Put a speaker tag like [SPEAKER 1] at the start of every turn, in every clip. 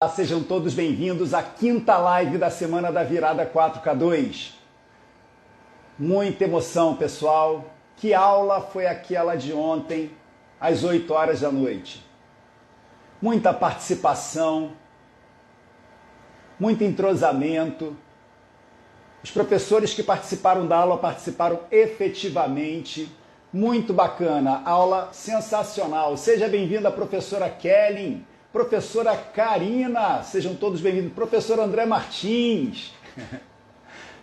[SPEAKER 1] Sejam todos bem-vindos à quinta live da semana da virada 4K2. Muita emoção, pessoal. Que aula foi aquela de ontem, às 8 horas da noite? Muita participação, muito entrosamento. Os professores que participaram da aula participaram efetivamente. Muito bacana, aula sensacional. Seja bem-vinda, professora Kelly. Professora Karina, sejam todos bem-vindos. Professor André Martins.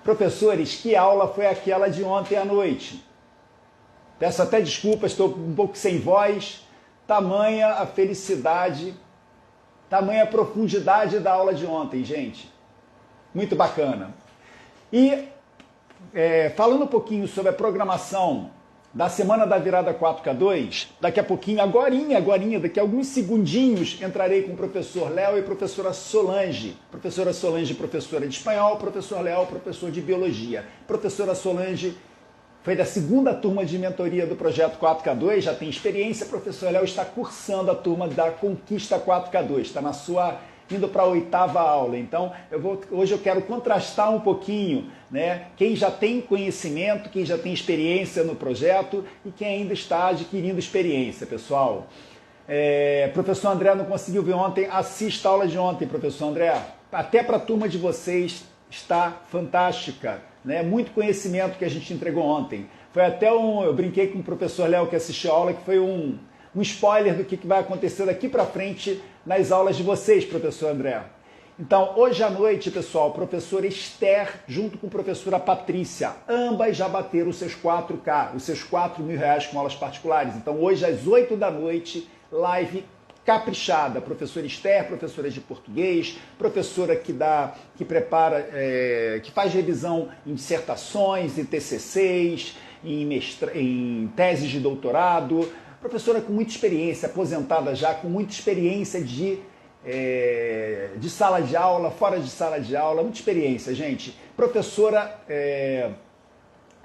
[SPEAKER 1] Professores, que aula foi aquela de ontem à noite? Peço até desculpas, estou um pouco sem voz. Tamanha a felicidade, tamanha a profundidade da aula de ontem, gente. Muito bacana. E falando um pouquinho sobre a programação da semana da virada 4K2, daqui a pouquinho, agorinha, daqui a alguns segundinhos, entrarei com o professor Léo e professora Solange. Professora Solange, professora de espanhol, professor Léo, professor de biologia. Professora Solange foi da segunda turma de mentoria do projeto 4K2, já tem experiência. Professor Léo está cursando a turma da Conquista 4K2, está indo para a 8ª aula. Então, hoje eu quero contrastar um pouquinho, né? Quem já tem conhecimento, quem já tem experiência no projeto e quem ainda está adquirindo experiência, pessoal. Professor André não conseguiu ver ontem, assista a aula de ontem, professor André. Até para a turma de vocês está fantástica, né? Muito conhecimento que a gente entregou ontem. Foi até eu brinquei com o professor Léo que assistiu a aula, que foi um spoiler do que vai acontecer daqui para frente nas aulas de vocês, professor André. Então, hoje à noite, pessoal, professora Esther, junto com a professora Patrícia, ambas já bateram os seus 4K, os seus R$4.000 com aulas particulares. Então, hoje às 8 da noite, live caprichada. Professora Esther, professora de português, professora que prepara, que faz revisão em dissertações, em TCCs, em teses de doutorado. Professora com muita experiência, aposentada já, com muita experiência de sala de aula, fora de sala de aula, muita experiência, gente.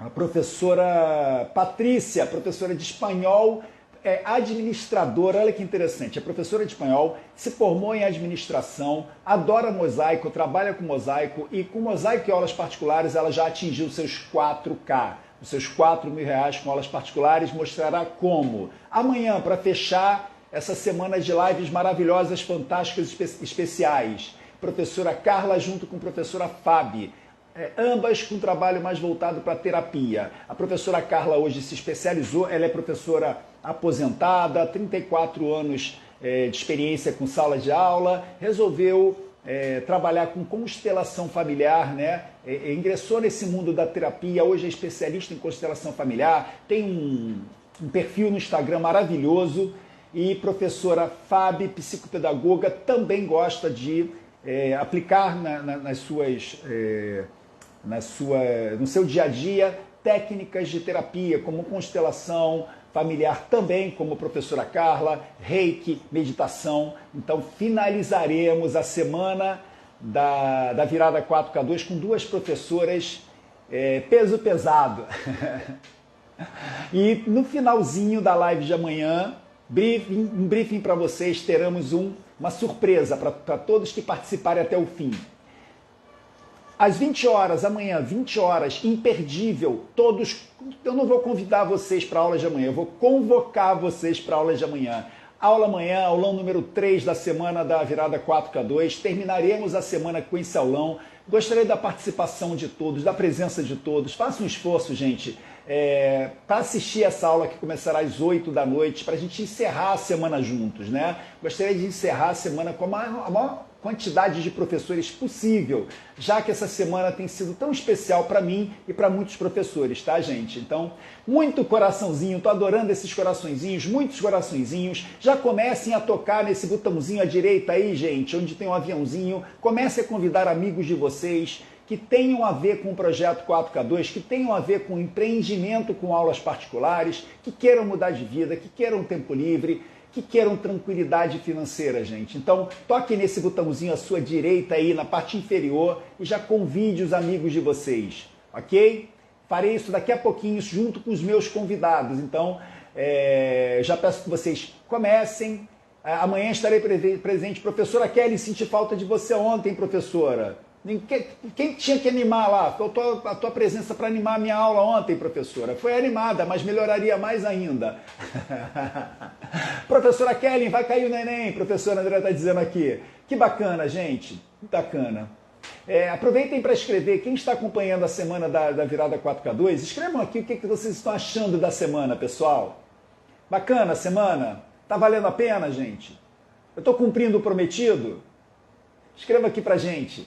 [SPEAKER 1] A professora Patrícia, professora de espanhol, administradora, olha que interessante, a professora de espanhol se formou em administração, adora mosaico, trabalha com mosaico e com mosaico e aulas particulares ela já atingiu seus 4K. Os seus R$4.000 com aulas particulares, mostrará como. Amanhã, para fechar essa semana de lives maravilhosas, fantásticas, especiais, professora Carla junto com a professora Fábio, ambas com trabalho mais voltado para a terapia. A professora Carla hoje se especializou, ela é professora aposentada, 34 anos de experiência com sala de aula, resolveu trabalhar com constelação familiar, né? Ingressou nesse mundo da terapia, hoje é especialista em constelação familiar, tem um perfil no Instagram maravilhoso e professora Fábio, psicopedagoga, também gosta de aplicar no seu dia a dia técnicas de terapia, como constelação familiar também, como a professora Carla, reiki, meditação. Então, finalizaremos a semana da virada 4K2 com duas professoras peso pesado. E no finalzinho da live de amanhã, um briefing para vocês, teremos uma surpresa para todos que participarem até o fim. Às 20 horas, amanhã, 20 horas, imperdível, todos. Eu não vou convidar vocês para a aula de amanhã, eu vou convocar vocês para a aula de amanhã. Aula amanhã, aulão número 3 da semana da virada 4K2. Terminaremos a semana com esse aulão. Gostaria da participação de todos, da presença de todos. Faça um esforço, gente, para assistir essa aula que começará às 8 da noite, para a gente encerrar a semana juntos, né? Gostaria de encerrar a semana com a maior quantidade de professores possível, já que essa semana tem sido tão especial para mim e para muitos professores, tá, gente? Então, muito coraçãozinho, tô adorando esses coraçõezinhos, muitos coraçõezinhos. Já comecem a tocar nesse botãozinho à direita aí, gente, onde tem um aviãozinho. Comece a convidar amigos de vocês que tenham a ver com o projeto 4K2, que tenham a ver com empreendimento com aulas particulares, que queiram mudar de vida, que queiram tempo livre, que queiram tranquilidade financeira, gente. Então, toque nesse botãozinho à sua direita aí, na parte inferior, e já convide os amigos de vocês, ok? Farei isso daqui a pouquinho, junto com os meus convidados. Então, já peço que vocês comecem Amanhã estarei presente. Professora Kelly, senti falta de você ontem, professora. Quem tinha que animar lá? Faltou a tua presença para animar a minha aula ontem, professora. Foi animada, mas melhoraria mais ainda. Professora Kelly, vai cair o neném, professora André está dizendo aqui. Que bacana, gente. Bacana. Aproveitem para escrever. Quem está acompanhando a semana da virada 4K2, escrevam aqui o que vocês estão achando da semana, pessoal. Bacana a semana? Tá valendo a pena, gente? Eu estou cumprindo o prometido? Escreva aqui pra gente.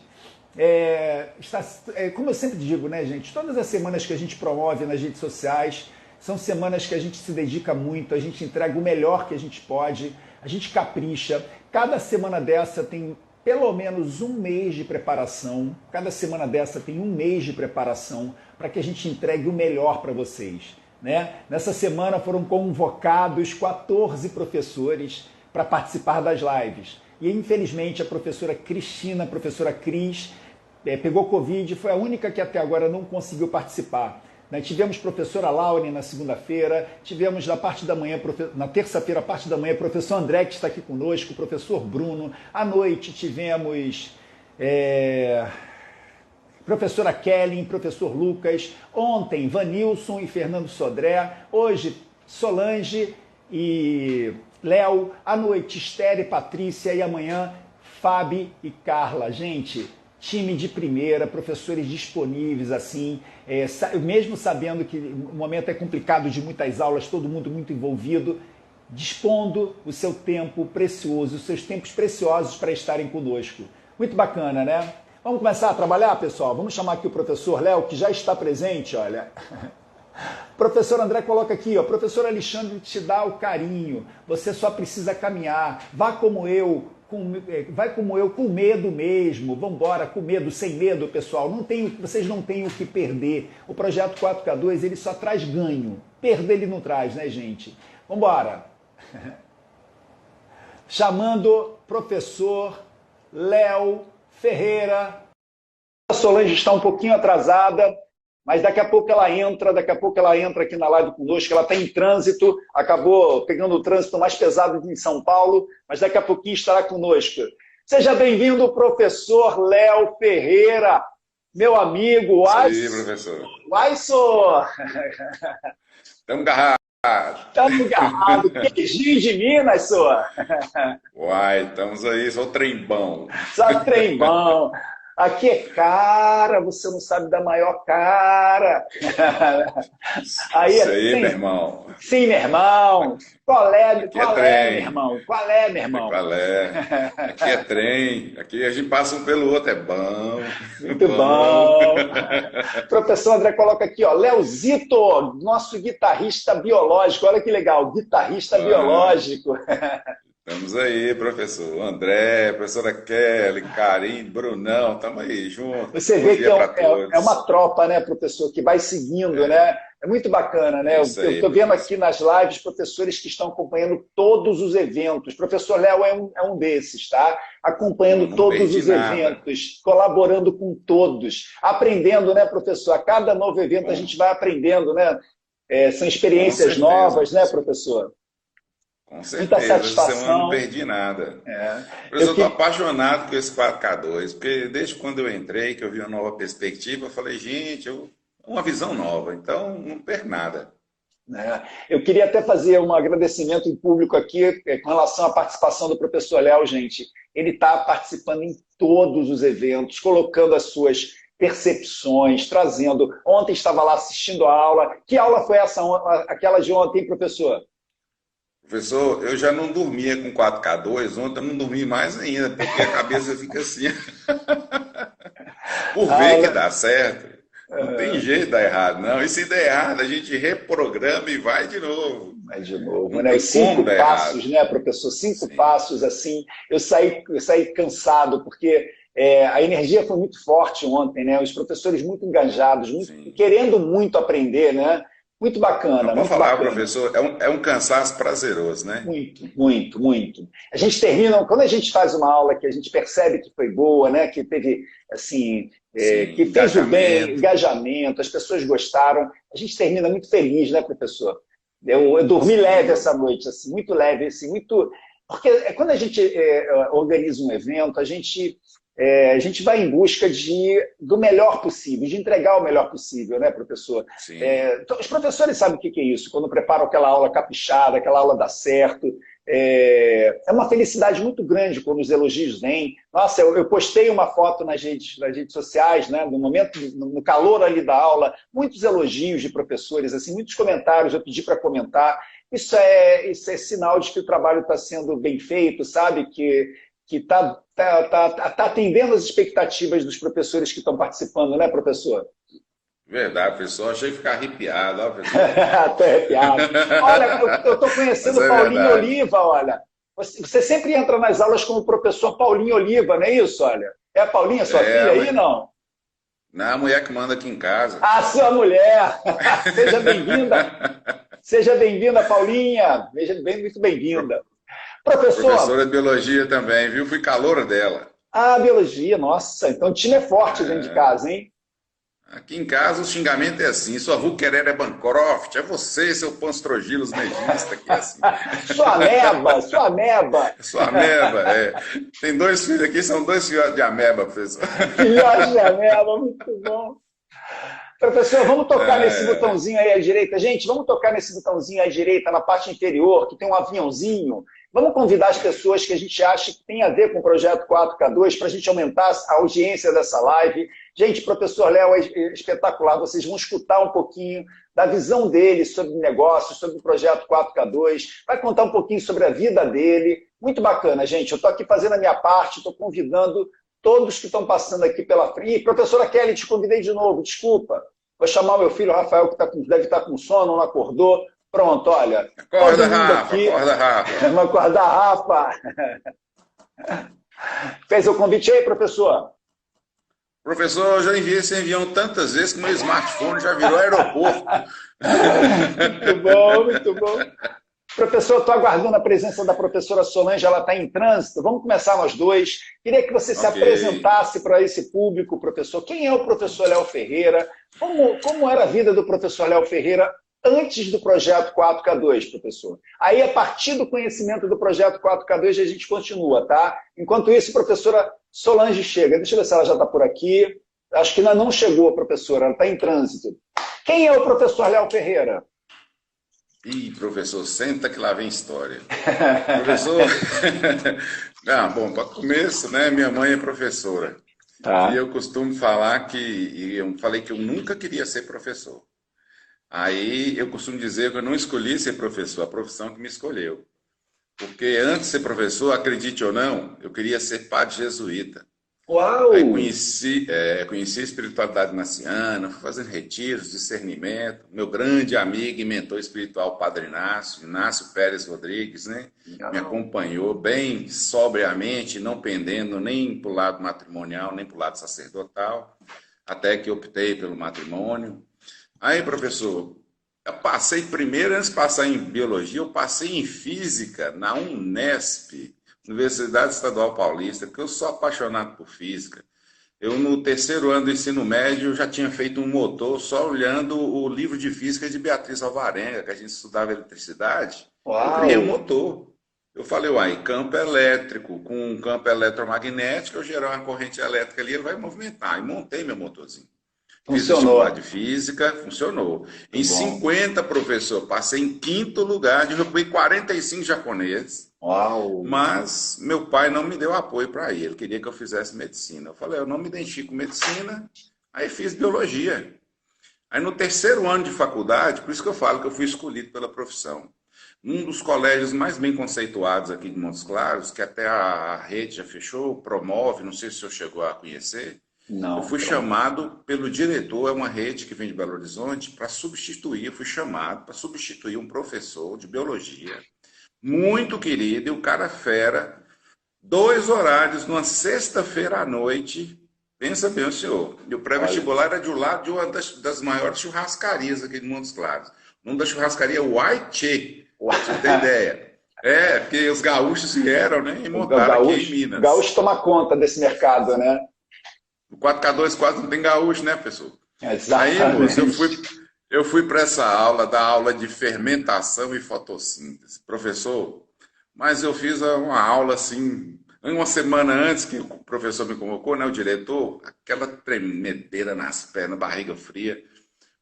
[SPEAKER 1] Como eu sempre digo, né, gente? Todas as semanas que a gente promove nas redes sociais são semanas que a gente se dedica muito, a gente entrega o melhor que a gente pode, a gente capricha. Cada semana dessa tem pelo menos um mês de preparação. Cada semana dessa tem um mês de preparação para que a gente entregue o melhor para vocês. Né? Nessa semana foram convocados 14 professores para participar das lives. E infelizmente a professora Cristina, a professora Cris, pegou Covid e foi a única que até agora não conseguiu participar. Tivemos professora Laure na segunda-feira, tivemos na parte da manhã, na terça-feira, a parte da manhã, professor André, que está aqui conosco, o professor Bruno. À noite tivemos professora Kelly, professor Lucas. Ontem, Vanilson e Fernando Sodré. Hoje, Solange e Léo. À noite, Esther e Patrícia. E amanhã, Fábio e Carla. Gente, time de primeira, professores disponíveis, assim, mesmo sabendo que o momento é complicado de muitas aulas, todo mundo muito envolvido, dispondo o seu tempo precioso, os seus tempos preciosos para estarem conosco. Muito bacana, né? Vamos começar a trabalhar, pessoal? Vamos chamar aqui o professor Léo, que já está presente, olha. Professor André coloca aqui, ó, professor Alexandre te dá o carinho, você só precisa caminhar, vá como eu, vai como eu, com medo mesmo, vamos embora, com medo, sem medo, pessoal, vocês não têm o que perder. O projeto 4K2, ele só traz ganho, perder ele não traz, né, gente? Vamos embora. Chamando professor Léo Ferreira. A Solange está um pouquinho atrasada, mas daqui a pouco ela entra aqui na live conosco, ela está em trânsito, acabou pegando o trânsito mais pesado em São Paulo, mas daqui a pouquinho estará conosco. Seja bem-vindo, professor Léo Ferreira, meu amigo.
[SPEAKER 2] Sim, professor.
[SPEAKER 1] Waisô!
[SPEAKER 2] Estamos agarrados.
[SPEAKER 1] Estamos agarrados. Queijinho de Minas, sua.
[SPEAKER 2] Uai, estamos aí, só trembão.
[SPEAKER 1] Só trembão. Aqui é cara, você não sabe da maior cara. Aí,
[SPEAKER 2] isso aí, meu irmão.
[SPEAKER 1] Sim, meu irmão. Qual é,
[SPEAKER 2] trem.
[SPEAKER 1] Meu irmão? Qual é, meu irmão?
[SPEAKER 2] Qual é? Aqui é trem. Aqui a gente passa um pelo outro, é bom.
[SPEAKER 1] Muito bom. Professor André coloca aqui, ó, Leozito, nosso guitarrista biológico. Olha que legal, guitarrista biológico.
[SPEAKER 2] Estamos aí, professor André, professora Kelly, Karim, Brunão, estamos aí juntos.
[SPEAKER 1] Você vê que é uma tropa, né, professor, que vai seguindo, né? É muito bacana, né? Eu estou vendo aqui nas lives professores que estão acompanhando todos os eventos. Professor Léo é um desses, tá? Acompanhando todos os eventos, colaborando com todos, aprendendo, né, professor? A cada novo evento a gente vai aprendendo, né? São experiências novas, né, professor?
[SPEAKER 2] Com certeza,
[SPEAKER 1] muita satisfação.
[SPEAKER 2] Essa semana não perdi nada. Eu estou apaixonado por esse 4K2, porque desde quando eu entrei, que eu vi uma nova perspectiva, eu falei, gente, uma visão nova, então não perco nada.
[SPEAKER 1] Eu queria até fazer um agradecimento em público aqui com relação à participação do professor Léo, gente. Ele está participando em todos os eventos, colocando as suas percepções, trazendo. Ontem estava lá assistindo a aula. Que aula foi essa? Aquela de ontem, professor?
[SPEAKER 2] Professor, eu já não dormia com 4K2, ontem eu não dormi mais ainda, porque a cabeça fica assim. Por ver que dá certo. Não tem jeito de dar errado, não. E se der errado, a gente reprograma e vai de novo.
[SPEAKER 1] Vai de novo, né? Os 5 passos, né, professor? 5 passos, assim. Eu saí cansado, porque a energia foi muito forte ontem, né? Os professores muito engajados, querendo muito aprender, né? Muito bacana.
[SPEAKER 2] Vamos falar, professor, é um cansaço prazeroso, né?
[SPEAKER 1] Muito, muito, muito. A gente termina, quando a gente faz uma aula que a gente percebe que foi boa, né? Que teve, assim, que fez o bem, engajamento, as pessoas gostaram, a gente termina muito feliz, né, professor? Eu dormi leve essa noite, assim, muito leve, assim, muito Porque quando a gente organiza um evento, a gente vai em busca do melhor possível, de entregar o melhor possível, né, professor? Então, os professores sabem o que é isso, quando preparam aquela aula caprichada, aquela aula dá certo. É uma felicidade muito grande quando os elogios vêm. Nossa, eu postei uma foto nas redes sociais, né, no momento, no calor ali da aula, muitos elogios de professores, assim, muitos comentários, eu pedi para comentar. Isso é sinal de que o trabalho está sendo bem feito, sabe? Que está atendendo as expectativas dos professores que estão participando, né, professor?
[SPEAKER 2] Verdade, professor. Achei que ficar arrepiado, ó, professor.
[SPEAKER 1] Estou arrepiado. Olha, eu estou conhecendo o Paulinho Oliva, olha. Você sempre entra nas aulas com o professor Paulinho Oliva, não é isso, olha? É a Paulinha, sua filha aí, não?
[SPEAKER 2] Não, a mulher que manda aqui em casa.
[SPEAKER 1] Ah, sua mulher! Seja bem-vinda. Seja bem-vinda, Paulinha. Muito bem-vinda.
[SPEAKER 2] Professora de biologia também, viu? Fui caloura dela.
[SPEAKER 1] Ah, biologia, nossa. Então o time é forte dentro de casa, hein?
[SPEAKER 2] Aqui em casa o xingamento é assim, sua avó querer é Bancroft, é você, seu Panstrogilos megista, que é assim.
[SPEAKER 1] Sua ameba, sua ameba.
[SPEAKER 2] Sua ameba, é. Tem 2 filhos aqui, são 2 filhotes de ameba, professor.
[SPEAKER 1] Filhotes de ameba, muito bom. Professor, vamos tocar nesse botãozinho aí à direita. Gente, vamos tocar nesse botãozinho à direita, na parte inferior, que tem um aviãozinho. Vamos convidar as pessoas que a gente acha que tem a ver com o Projeto 4K2 para a gente aumentar a audiência dessa live. Gente, o professor Léo é espetacular. Vocês vão escutar um pouquinho da visão dele sobre negócios, sobre o Projeto 4K2. Vai contar um pouquinho sobre a vida dele. Muito bacana, gente. Eu estou aqui fazendo a minha parte, estou convidando todos que estão passando aqui pela frente. Professora Kelly, te convidei de novo, desculpa. Vou chamar o meu filho Rafael, que deve estar com sono, não acordou. Pronto, olha.
[SPEAKER 2] Acorda, Rafa, aqui. Acorda, Rafa.
[SPEAKER 1] Vamos acordar, Rafa. Fez o convite aí, professor?
[SPEAKER 2] Professor, eu já enviei esse avião tantas vezes que meu smartphone já virou aeroporto.
[SPEAKER 1] Muito bom, muito bom. Professor, estou aguardando a presença da professora Solange, ela está em trânsito. Vamos começar nós dois. Queria que você se apresentasse para esse público, professor. Quem é o professor Léo Ferreira? Como era a vida do professor Léo Ferreira antes do Projeto 4K2, professor? Aí, a partir do conhecimento do Projeto 4K2, a gente continua, tá? Enquanto isso, a professora Solange chega. Deixa eu ver se ela já está por aqui. Acho que ainda não chegou, professora. Ela está em trânsito. Quem é o professor Léo Ferreira?
[SPEAKER 2] Ih, professor, senta que lá vem história. Professor, bom, para começo, né, minha mãe é professora. E eu costumo falar eu falei que eu nunca queria ser professor. Aí eu costumo dizer que eu não escolhi ser professor, a profissão que me escolheu. Porque antes de ser professor, acredite ou não, eu queria ser padre jesuíta.
[SPEAKER 1] Uau!
[SPEAKER 2] Aí conheci a espiritualidade naciana, fui fazendo retiros, discernimento. Meu grande amigo e mentor espiritual, Padre Inácio Pérez Rodrigues, né? Me acompanhou bem sobriamente, não pendendo nem para o lado matrimonial, nem para o lado sacerdotal, até que optei pelo matrimônio. Aí, professor, eu passei primeiro, antes de passar em biologia, eu passei em física na Unesp, Universidade Estadual Paulista, porque eu sou apaixonado por física. Eu, no 3º ano do ensino médio, já tinha feito um motor só olhando o livro de física de Beatriz Alvarenga, que a gente estudava eletricidade. Uau. Eu criei um motor. Eu falei, uai, campo elétrico com um campo eletromagnético, eu gerar uma corrente elétrica ali, ele vai movimentar. E montei meu motorzinho. Fiz vestibular de física, funcionou. Em 50, professor, passei em 5º lugar, derrubei 45 japoneses.
[SPEAKER 1] Uau.
[SPEAKER 2] Mas meu pai não me deu apoio para ir, ele queria que eu fizesse medicina. Eu falei, eu não me identifico com medicina, aí fiz biologia. Aí no 3º ano de faculdade, por isso que eu falo que eu fui escolhido pela profissão. Um dos colégios mais bem conceituados aqui de Montes Claros, que até a rede já fechou, promove, não sei se o senhor chegou a conhecer. Não, eu fui chamado pelo diretor, é uma rede que vem de Belo Horizonte, para substituir, eu fui chamado para substituir um professor de biologia, muito querido, e o cara fera, 2 horários, numa sexta-feira à noite, pensa bem o senhor, e o pré-vestibular era de um lado de uma das maiores churrascarias aqui de Montes Claros, o nome da churrascaria é Uaichê, pra você ter ideia. Porque os gaúchos vieram, né, e montaram aqui em Minas.
[SPEAKER 1] O gaúcho toma conta desse mercado, né?
[SPEAKER 2] O 4K2 quase não tem gaúcho, né, pessoal?
[SPEAKER 1] Exatamente.
[SPEAKER 2] Aí, moço, eu fui para essa aula, da aula de fermentação e fotossíntese. Professor, Mas eu fiz uma aula assim, uma semana antes que o professor me convocou, né, o diretor, aquela tremedeira nas pernas, barriga fria.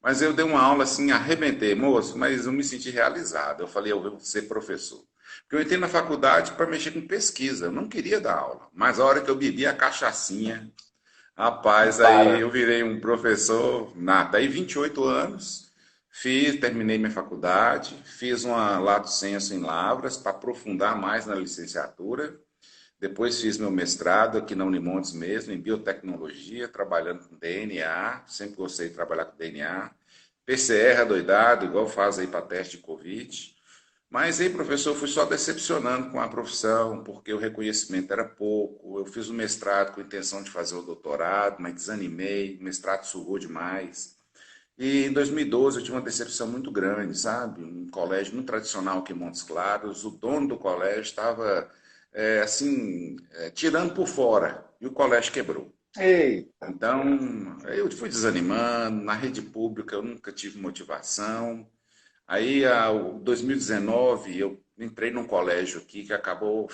[SPEAKER 2] Mas eu dei uma aula assim, arrebentei, moço, mas eu me senti realizado. Eu falei, eu vou ser professor. Porque eu entrei na faculdade para mexer com pesquisa, eu não queria dar aula. Mas a hora que eu bebi a cachaçinha, rapaz, aí
[SPEAKER 1] Para.
[SPEAKER 2] eu virei um professor nato. Aí 28 anos, terminei minha faculdade, fiz uma lato sensu em Lavras para aprofundar mais na licenciatura. Depois fiz meu mestrado aqui na Unimontes mesmo, em biotecnologia, trabalhando com DNA, sempre gostei de trabalhar com DNA. PCR adoidado, igual faz aí para teste de Covid. Mas aí, professor, eu fui só decepcionando com a profissão, porque o reconhecimento era pouco. Eu fiz o mestrado com a intenção de fazer o doutorado, mas desanimei, o mestrado surrou demais. E em 2012 eu tive uma decepção muito grande, sabe? Um colégio muito tradicional aqui em Montes Claros, o dono do colégio estava, tirando por fora, e o colégio quebrou.
[SPEAKER 1] Eita.
[SPEAKER 2] Então, eu fui desanimando, na rede pública eu nunca tive motivação. Aí, em 2019, eu entrei num colégio aqui que acabou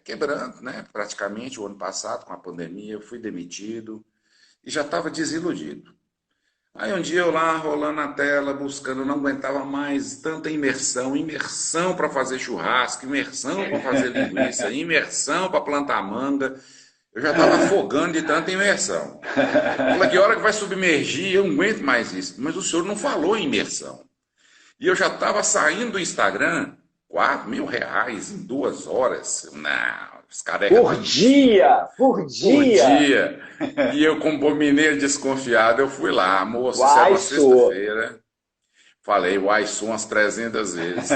[SPEAKER 2] quebrando, né? Praticamente o ano passado, com a pandemia, eu fui demitido e já estava desiludido. Aí um dia eu lá rolando a tela, buscando, não aguentava mais tanta imersão, imersão para fazer churrasco, imersão para fazer linguiça, imersão para plantar manga. Eu já estava afogando de tanta imersão. Eu falei, que hora que vai submergir? Eu não aguento mais isso. Mas o senhor não falou em imersão. E eu já estava saindo do Instagram, R$ 4.000 em 2 horas. Não, os caras
[SPEAKER 1] Por dia! Por
[SPEAKER 2] por
[SPEAKER 1] dia!
[SPEAKER 2] dia. E eu, como mineiro desconfiado, eu fui lá, moça, isso era
[SPEAKER 1] Uai,
[SPEAKER 2] uma
[SPEAKER 1] sou.
[SPEAKER 2] sexta-feira. Falei, uai, sou umas 300 vezes.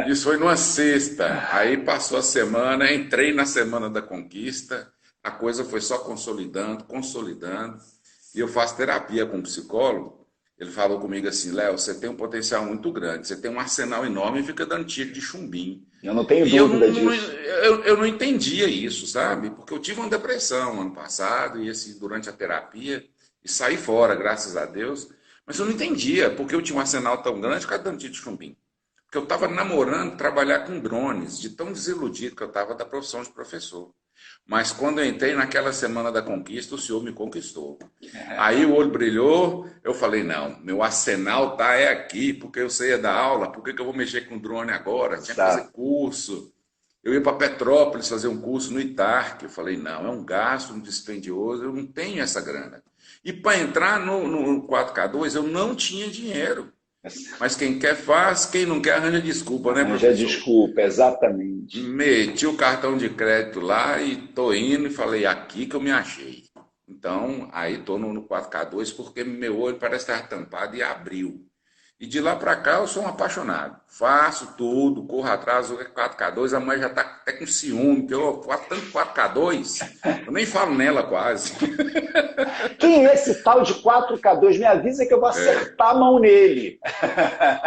[SPEAKER 2] Isso foi numa sexta. Aí passou a semana, entrei na Semana da Conquista, a coisa foi só consolidando, consolidando. E eu faço terapia com um psicólogo. Ele falou comigo assim, Léo, você tem um potencial muito grande, você tem um arsenal enorme e fica dando tiro de chumbinho.
[SPEAKER 1] Eu não tenho
[SPEAKER 2] E eu
[SPEAKER 1] dúvida
[SPEAKER 2] não,
[SPEAKER 1] disso.
[SPEAKER 2] eu não entendia isso, sabe? Porque eu tive uma depressão ano passado, e assim, durante a terapia, e saí fora, graças a Deus. Mas eu não entendia, porque eu tinha um arsenal tão grande, cada um tiro de chumbinho. Porque eu estava namorando trabalhar com drones, de tão desiludido que eu estava da profissão de professor. Mas quando eu entrei naquela Semana da Conquista, o senhor me conquistou. Aí o olho brilhou, eu falei, não, meu arsenal tá aqui, porque eu sei dar aula, por que que eu vou mexer com drone agora? Tinha que fazer
[SPEAKER 1] Exato.
[SPEAKER 2] curso. Eu ia para Petrópolis fazer um curso no ITARC. Eu falei, não, é um gasto, um dispendioso, eu não tenho essa grana. E para entrar no 4K2, eu não tinha dinheiro. Mas quem quer faz, quem não quer arranja desculpa, né,
[SPEAKER 1] Já
[SPEAKER 2] professor?
[SPEAKER 1] desculpa, exatamente.
[SPEAKER 2] Meti o cartão de crédito lá e tô indo e falei, aqui que eu me achei. Então, aí tô no 4K2 porque meu olho parece estar tampado e abriu. E de lá para cá eu sou um apaixonado. Faço tudo, corro atrás do 4K2, a mãe já tá até com ciúme, porque eu faço tanto 4K2, eu nem falo nela quase.
[SPEAKER 1] Quem é esse tal de 4K2? Me avisa que eu vou acertar a mão nele.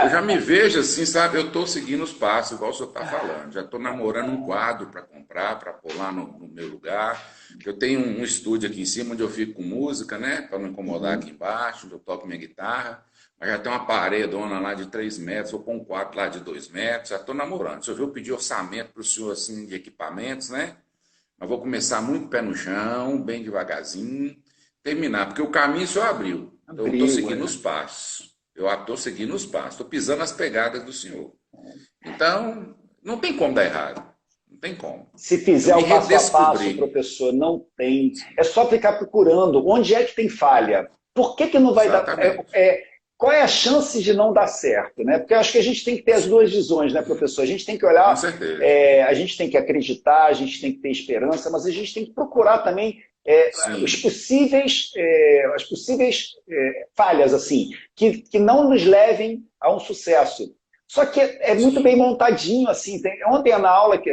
[SPEAKER 2] Eu já me vejo assim, sabe? Eu estou seguindo os passos, igual o senhor está falando. Já estou namorando um quadro para comprar, para pôr lá no meu lugar. Eu tenho um estúdio aqui em cima onde eu fico com música, né? Para não incomodar aqui embaixo, onde eu toco minha guitarra. Mas já tem uma paredona lá de 3 metros, vou pôr um quarto lá de 2 metros. Já estou namorando. Se eu ver, eu pedi orçamento para o senhor assim, de equipamentos, né? Mas vou começar muito pé no chão, bem devagarzinho, terminar, porque o caminho só abriu. Então, eu estou
[SPEAKER 1] Abriu,
[SPEAKER 2] seguindo os passos. Eu estou seguindo os passos, estou pisando as pegadas do Senhor. Então, não tem como dar errado. Não tem como.
[SPEAKER 1] Se
[SPEAKER 2] Eu
[SPEAKER 1] fizer
[SPEAKER 2] me
[SPEAKER 1] o passo a passo,
[SPEAKER 2] redescobri.
[SPEAKER 1] professor, não tem. É só ficar procurando. Onde é que tem falha? Por que que não vai dar?
[SPEAKER 2] Exatamente.
[SPEAKER 1] Qual é a chance de não dar certo, né? Porque eu acho que a gente tem que ter as duas visões, né, professor? A gente tem que
[SPEAKER 2] Com
[SPEAKER 1] olhar,
[SPEAKER 2] certeza.
[SPEAKER 1] a gente tem que acreditar, a gente tem que ter esperança, mas a gente tem que procurar também os
[SPEAKER 2] Sim.
[SPEAKER 1] possíveis, as possíveis falhas, assim, que não nos levem a um sucesso. Só que é muito bem
[SPEAKER 2] Sim.
[SPEAKER 1] montadinho, assim. Ontem na aula, que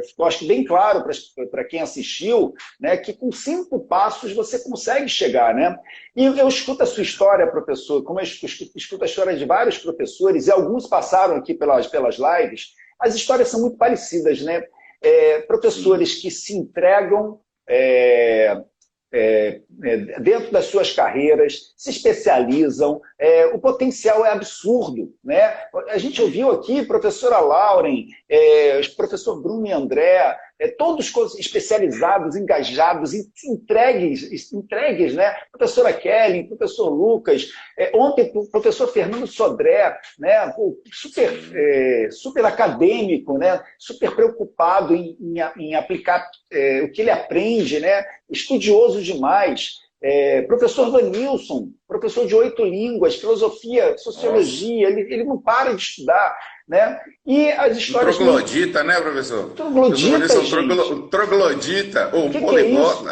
[SPEAKER 1] ficou acho que bem claro para quem assistiu, né, que com 5 passos você consegue chegar, né? E eu escuto a sua história, professor, como eu escuto a história de vários professores, e alguns passaram aqui pelas lives, as histórias são muito parecidas, né?
[SPEAKER 2] Sim.
[SPEAKER 1] Professores que se entregam dentro das suas carreiras, se especializam, o potencial é absurdo, né? A gente ouviu aqui professora Lauren, professor Bruno e André, todos especializados, engajados, entregues, né? Professora Kelly, professor Lucas, ontem o professor Fernando Sodré, né? Super acadêmico, né? Super preocupado em aplicar o que ele aprende, né? Estudioso demais. Professor Vanilson, professor de 8 línguas, filosofia, sociologia, ele não para de estudar, né? E as histórias...
[SPEAKER 2] Um troglodita, né, professor?
[SPEAKER 1] Troglodita, gente.
[SPEAKER 2] Um troglodita, ou um
[SPEAKER 1] poliglota.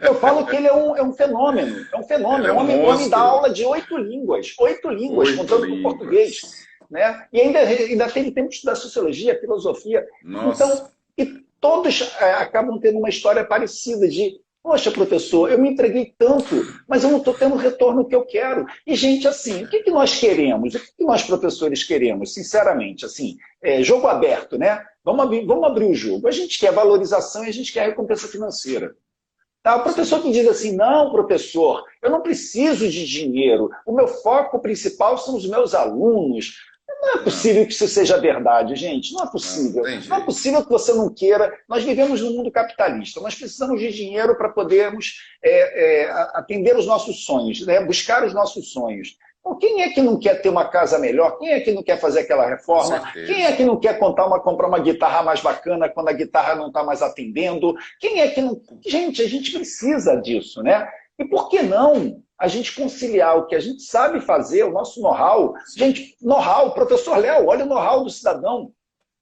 [SPEAKER 1] Eu falo que ele é um fenômeno,
[SPEAKER 2] Ele é um
[SPEAKER 1] homem da aula de 8 línguas, contando com o português, né? E ainda tem tempo de estudar sociologia, filosofia.
[SPEAKER 2] Nossa.
[SPEAKER 1] Então, e todos acabam tendo uma história parecida de: poxa, professor, eu me entreguei tanto, mas eu não estou tendo o retorno que eu quero. E, gente, assim, o que nós queremos? O que nós, professores, queremos, sinceramente? Assim, jogo aberto, né? Vamos abrir o jogo. A gente quer valorização e a gente quer recompensa financeira. Tá? O professor que diz assim: não, professor, eu não preciso de dinheiro, o meu foco principal são os meus alunos. Não é possível que isso seja verdade, gente. Não é possível. Não é possível que você não queira. Nós vivemos num mundo capitalista. Nós precisamos de dinheiro para podermos atender os nossos sonhos, né? Buscar os nossos sonhos. Então, quem é que não quer ter uma casa melhor? Quem é que não quer fazer aquela reforma? Quem é que não quer comprar uma guitarra mais bacana quando a guitarra não está mais atendendo? Quem é que não... Gente, a gente precisa disso, né? E por que não a gente conciliar o que a gente sabe fazer, o nosso know-how? Gente, know-how, professor Léo, olha o know-how do cidadão.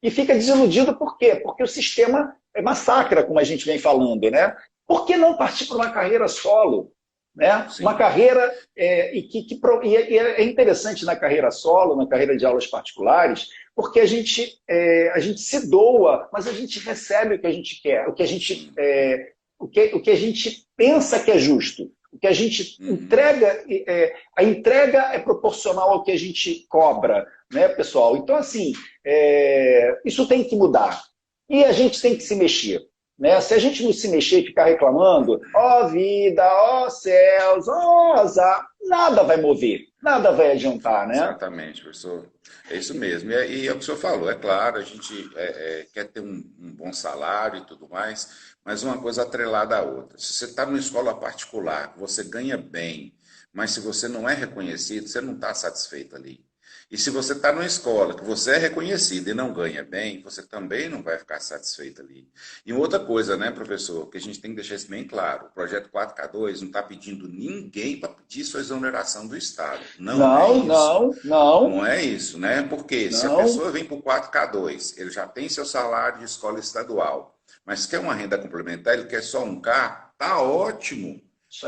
[SPEAKER 1] E fica desiludido por quê? Porque o sistema massacra, como a gente vem falando, né? Por que não partir para uma carreira solo? Né? Uma carreira, e é interessante na carreira solo, na carreira de aulas particulares, porque a gente se doa, mas a gente recebe o que a gente quer, o que a gente pensa que é justo. O que a gente entrega, a entrega é proporcional ao que a gente cobra, né, pessoal? Então, assim, isso tem que mudar. E a gente tem que se mexer. Né? Se a gente não se mexer e ficar reclamando, ó vida, ó céus, ó azar, nada vai mover, nada vai adiantar, né?
[SPEAKER 2] Exatamente, professor. É isso mesmo. E é o que o senhor falou, é claro, a gente quer ter um bom salário e tudo mais, mas uma coisa atrelada à outra. Se você está numa escola particular, você ganha bem, mas se você não é reconhecido, você não está satisfeito ali. E se você está numa escola que você é reconhecido e não ganha bem, você também não vai ficar satisfeito ali. E outra coisa, né, professor, que a gente tem que deixar isso bem claro, o projeto 4K2 não está pedindo ninguém para pedir sua exoneração do Estado. Não é isso, né? Porque se a pessoa vem para o 4K2, ele já tem seu salário de escola estadual, mas quer uma renda complementar, ele quer só um K, tá ótimo.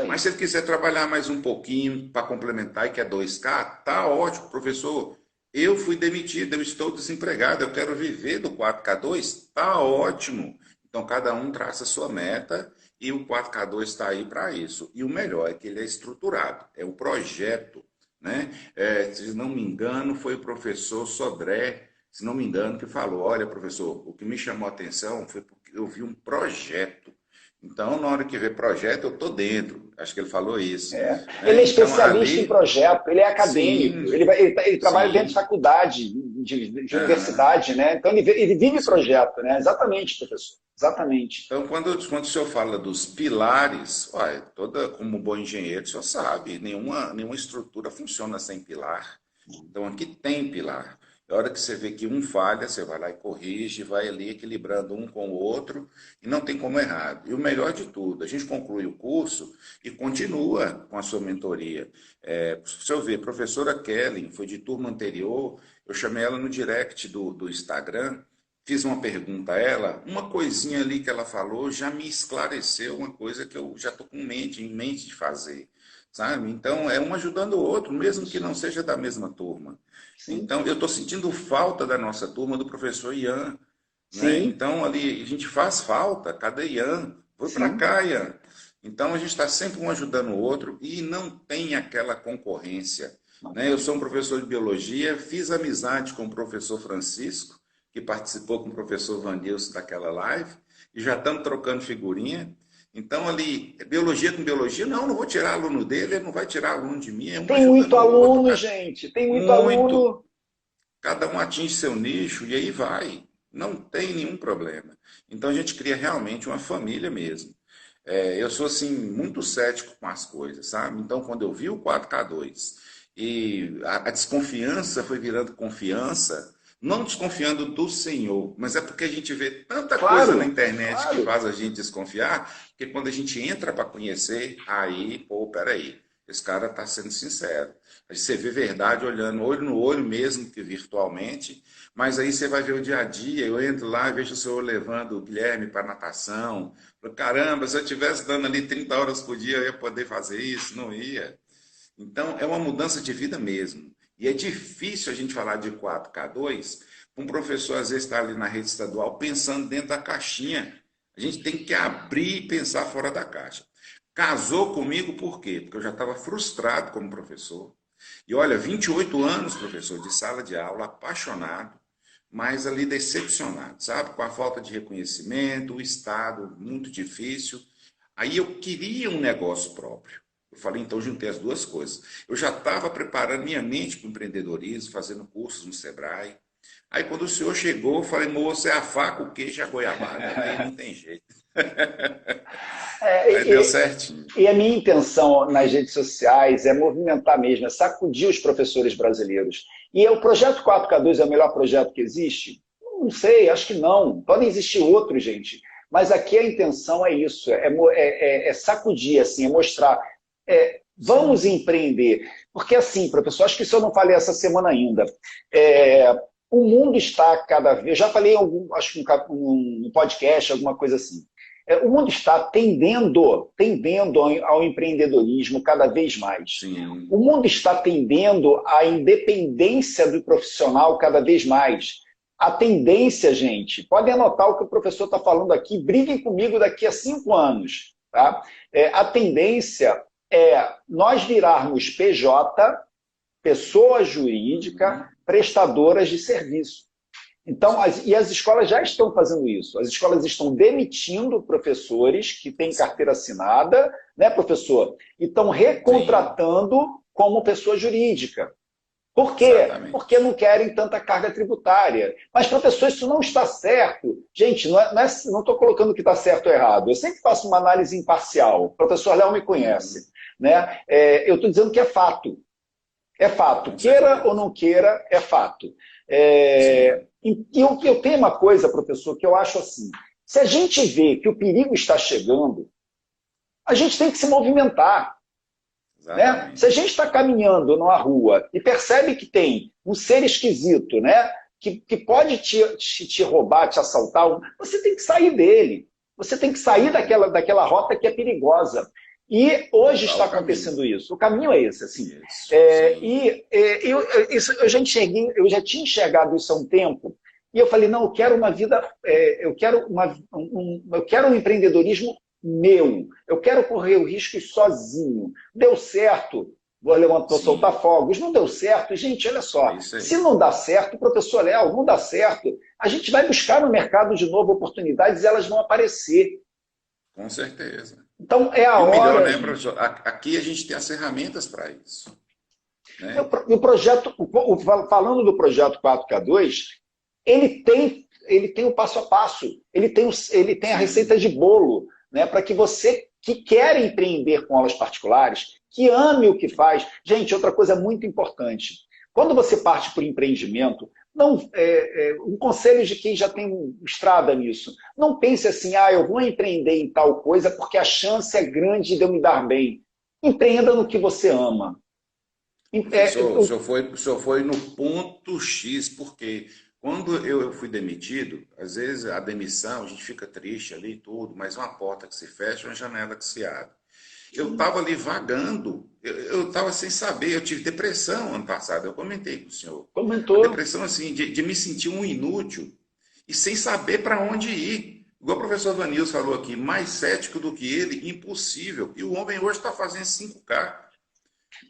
[SPEAKER 2] Mas se ele quiser trabalhar mais um pouquinho para complementar e quer 2K, tá ótimo, professor. Eu fui demitido, eu estou desempregado, eu quero viver do 4K2, tá ótimo. Então cada um traça a sua meta e o 4K2 está aí para isso. E o melhor é que ele é estruturado, é um projeto, né? Se não me engano, foi o professor Sodré, se não me engano, que falou: olha, professor, o que me chamou a atenção foi porque eu vi um projeto. Então, na hora que vê projeto, eu estou dentro. Acho que ele falou isso.
[SPEAKER 1] Né? Ele é especialista em projeto, ele é acadêmico, ele trabalha dentro de faculdade, de universidade, né? Então ele vive projeto, né? Exatamente, professor. Exatamente.
[SPEAKER 2] Então, quando o senhor fala dos pilares, como bom engenheiro, o senhor sabe, nenhuma estrutura funciona sem pilar. Então, aqui tem pilar. A hora que você vê que um falha, você vai lá e corrige, vai ali equilibrando um com o outro, e não tem como errar. E o melhor de tudo, a gente conclui o curso e continua com a sua mentoria. Se eu ver, a professora Kelly, foi de turma anterior, eu chamei ela no direct do Instagram, fiz uma pergunta a ela, uma coisinha ali que ela falou já me esclareceu uma coisa que eu já estou em mente de fazer. Sabe? Então, é um ajudando o outro, mesmo que não seja da mesma turma. Sim. Então, eu estou sentindo falta da nossa turma, do professor Ian. Né? Então, ali, a gente faz falta. Cadê Ian? Vou para cá, Ian. Então, a gente está sempre um ajudando o outro e não tem aquela concorrência. Né? Eu sou um professor de biologia, fiz amizade com o professor Francisco, que participou com o professor Vanilson daquela live, e já estamos trocando figurinha. Então, ali, biologia com biologia, não vou tirar aluno dele, ele não vai tirar aluno de mim, é um
[SPEAKER 1] Tem
[SPEAKER 2] ajudando
[SPEAKER 1] muito
[SPEAKER 2] o outro,
[SPEAKER 1] aluno,
[SPEAKER 2] cara.
[SPEAKER 1] gente, tem muito
[SPEAKER 2] Muito.
[SPEAKER 1] aluno.
[SPEAKER 2] Cada um atinge seu nicho e aí vai. Não tem nenhum problema. Então, a gente cria realmente uma família mesmo. Eu sou, assim, muito cético com as coisas, sabe? Então, quando eu vi o 4K2 e a desconfiança foi virando confiança, não desconfiando do Senhor, mas é porque a gente vê tanta coisa na
[SPEAKER 1] Claro,
[SPEAKER 2] internet que
[SPEAKER 1] claro.
[SPEAKER 2] faz a gente desconfiar, que quando a gente entra para conhecer, aí, pô, peraí, esse cara está sendo sincero. Aí você vê verdade olhando olho no olho mesmo que virtualmente, mas aí você vai ver o dia a dia, eu entro lá e vejo o senhor levando o Guilherme para natação. Caramba, se eu estivesse dando ali 30 horas por dia, eu ia poder fazer isso? Não ia. Então, é uma mudança de vida mesmo. E é difícil a gente falar de 4K2, um professor às vezes está ali na rede estadual pensando dentro da caixinha. A gente tem que abrir e pensar fora da caixa. Casou comigo por quê? Porque eu já estava frustrado como professor. E olha, 28 anos, professor, de sala de aula, apaixonado, mas ali decepcionado, sabe? Com a falta de reconhecimento, o estado muito difícil. Aí eu queria um negócio próprio. Eu falei, então juntei as duas coisas. Eu já estava preparando minha mente para o empreendedorismo, fazendo cursos no Sebrae. Aí quando o senhor chegou, eu falei, moço, é a faca, o queijo e a goiabada. Aí não tem jeito.
[SPEAKER 1] É,
[SPEAKER 2] Aí deu certinho.
[SPEAKER 1] e a minha intenção nas redes sociais é movimentar mesmo, é sacudir os professores brasileiros. E o projeto 4K2 é o melhor projeto que existe? Não sei, acho que não. Podem existir outros, gente. Mas aqui a intenção é isso, é sacudir, assim, é mostrar. Vamos empreender. Porque assim, professor, acho que isso eu não falei essa semana ainda. O mundo está cada vez... Já falei em algum, acho que um podcast, alguma coisa assim. O mundo está tendendo ao empreendedorismo cada vez mais.
[SPEAKER 2] Sim.
[SPEAKER 1] O mundo está tendendo à independência do profissional cada vez mais. A tendência, gente, podem anotar o que o professor está falando aqui, briguem comigo daqui a 5 anos. Tá? A tendência é nós virarmos PJ, pessoa jurídica, prestadoras de serviço. Então, as escolas já estão fazendo isso. As escolas estão demitindo professores que têm carteira assinada, né, professor? E estão recontratando como pessoa jurídica. Por quê?
[SPEAKER 2] Exatamente.
[SPEAKER 1] Porque não querem tanta carga tributária. Mas, professor, isso não está certo. Gente, não estou colocando que está certo ou errado. Eu sempre faço uma análise imparcial. O professor Léo me conhece. Né? Eu estou dizendo que é fato. É fato. Queira ou não queira, é fato. E eu tenho uma coisa, professor, que eu acho assim. Se a gente vê que o perigo está chegando, a gente tem que se movimentar. Né? Se a gente está caminhando numa rua e percebe que tem um ser esquisito, né, que pode te roubar, te assaltar, você tem que sair dele. Você tem que sair daquela rota que é perigosa. E hoje está acontecendo isso. O caminho é esse. Assim. Eu já tinha enxergado isso há um tempo, e eu falei, não, eu quero uma vida, eu quero um empreendedorismo meu. Eu quero correr o risco sozinho. Deu certo, vou soltar fogos. Não deu certo, gente, olha só. Se não dá certo, professor Léo, não dá certo, a gente vai buscar no mercado de novo oportunidades e elas vão aparecer.
[SPEAKER 2] Com certeza.
[SPEAKER 1] Então, é a hora...
[SPEAKER 2] melhor, né, professor? Aqui a gente tem as ferramentas para isso. Né?
[SPEAKER 1] O projeto, falando do projeto 4K2, ele tem o passo a passo, ele tem a receita de bolo, né, para que você que quer empreender com aulas particulares, que ame o que faz. Gente, outra coisa muito importante. Quando você parte por empreendimento, um conselho de quem já tem estrada nisso, não pense assim, eu vou empreender em tal coisa porque a chance é grande de eu me dar bem. Empreenda no que você ama.
[SPEAKER 2] O senhor foi no ponto X, porque quando eu fui demitido, às vezes a demissão, a gente fica triste ali e tudo, mas uma porta que se fecha, uma janela que se abre. Eu estava ali vagando, eu estava sem saber, eu tive depressão ano passado, eu comentei com o senhor.
[SPEAKER 1] Comentou.
[SPEAKER 2] Depressão assim, de me sentir um inútil e sem saber para onde ir. Igual o professor Vanils falou aqui, mais cético do que ele, impossível. E o homem hoje está fazendo 5K.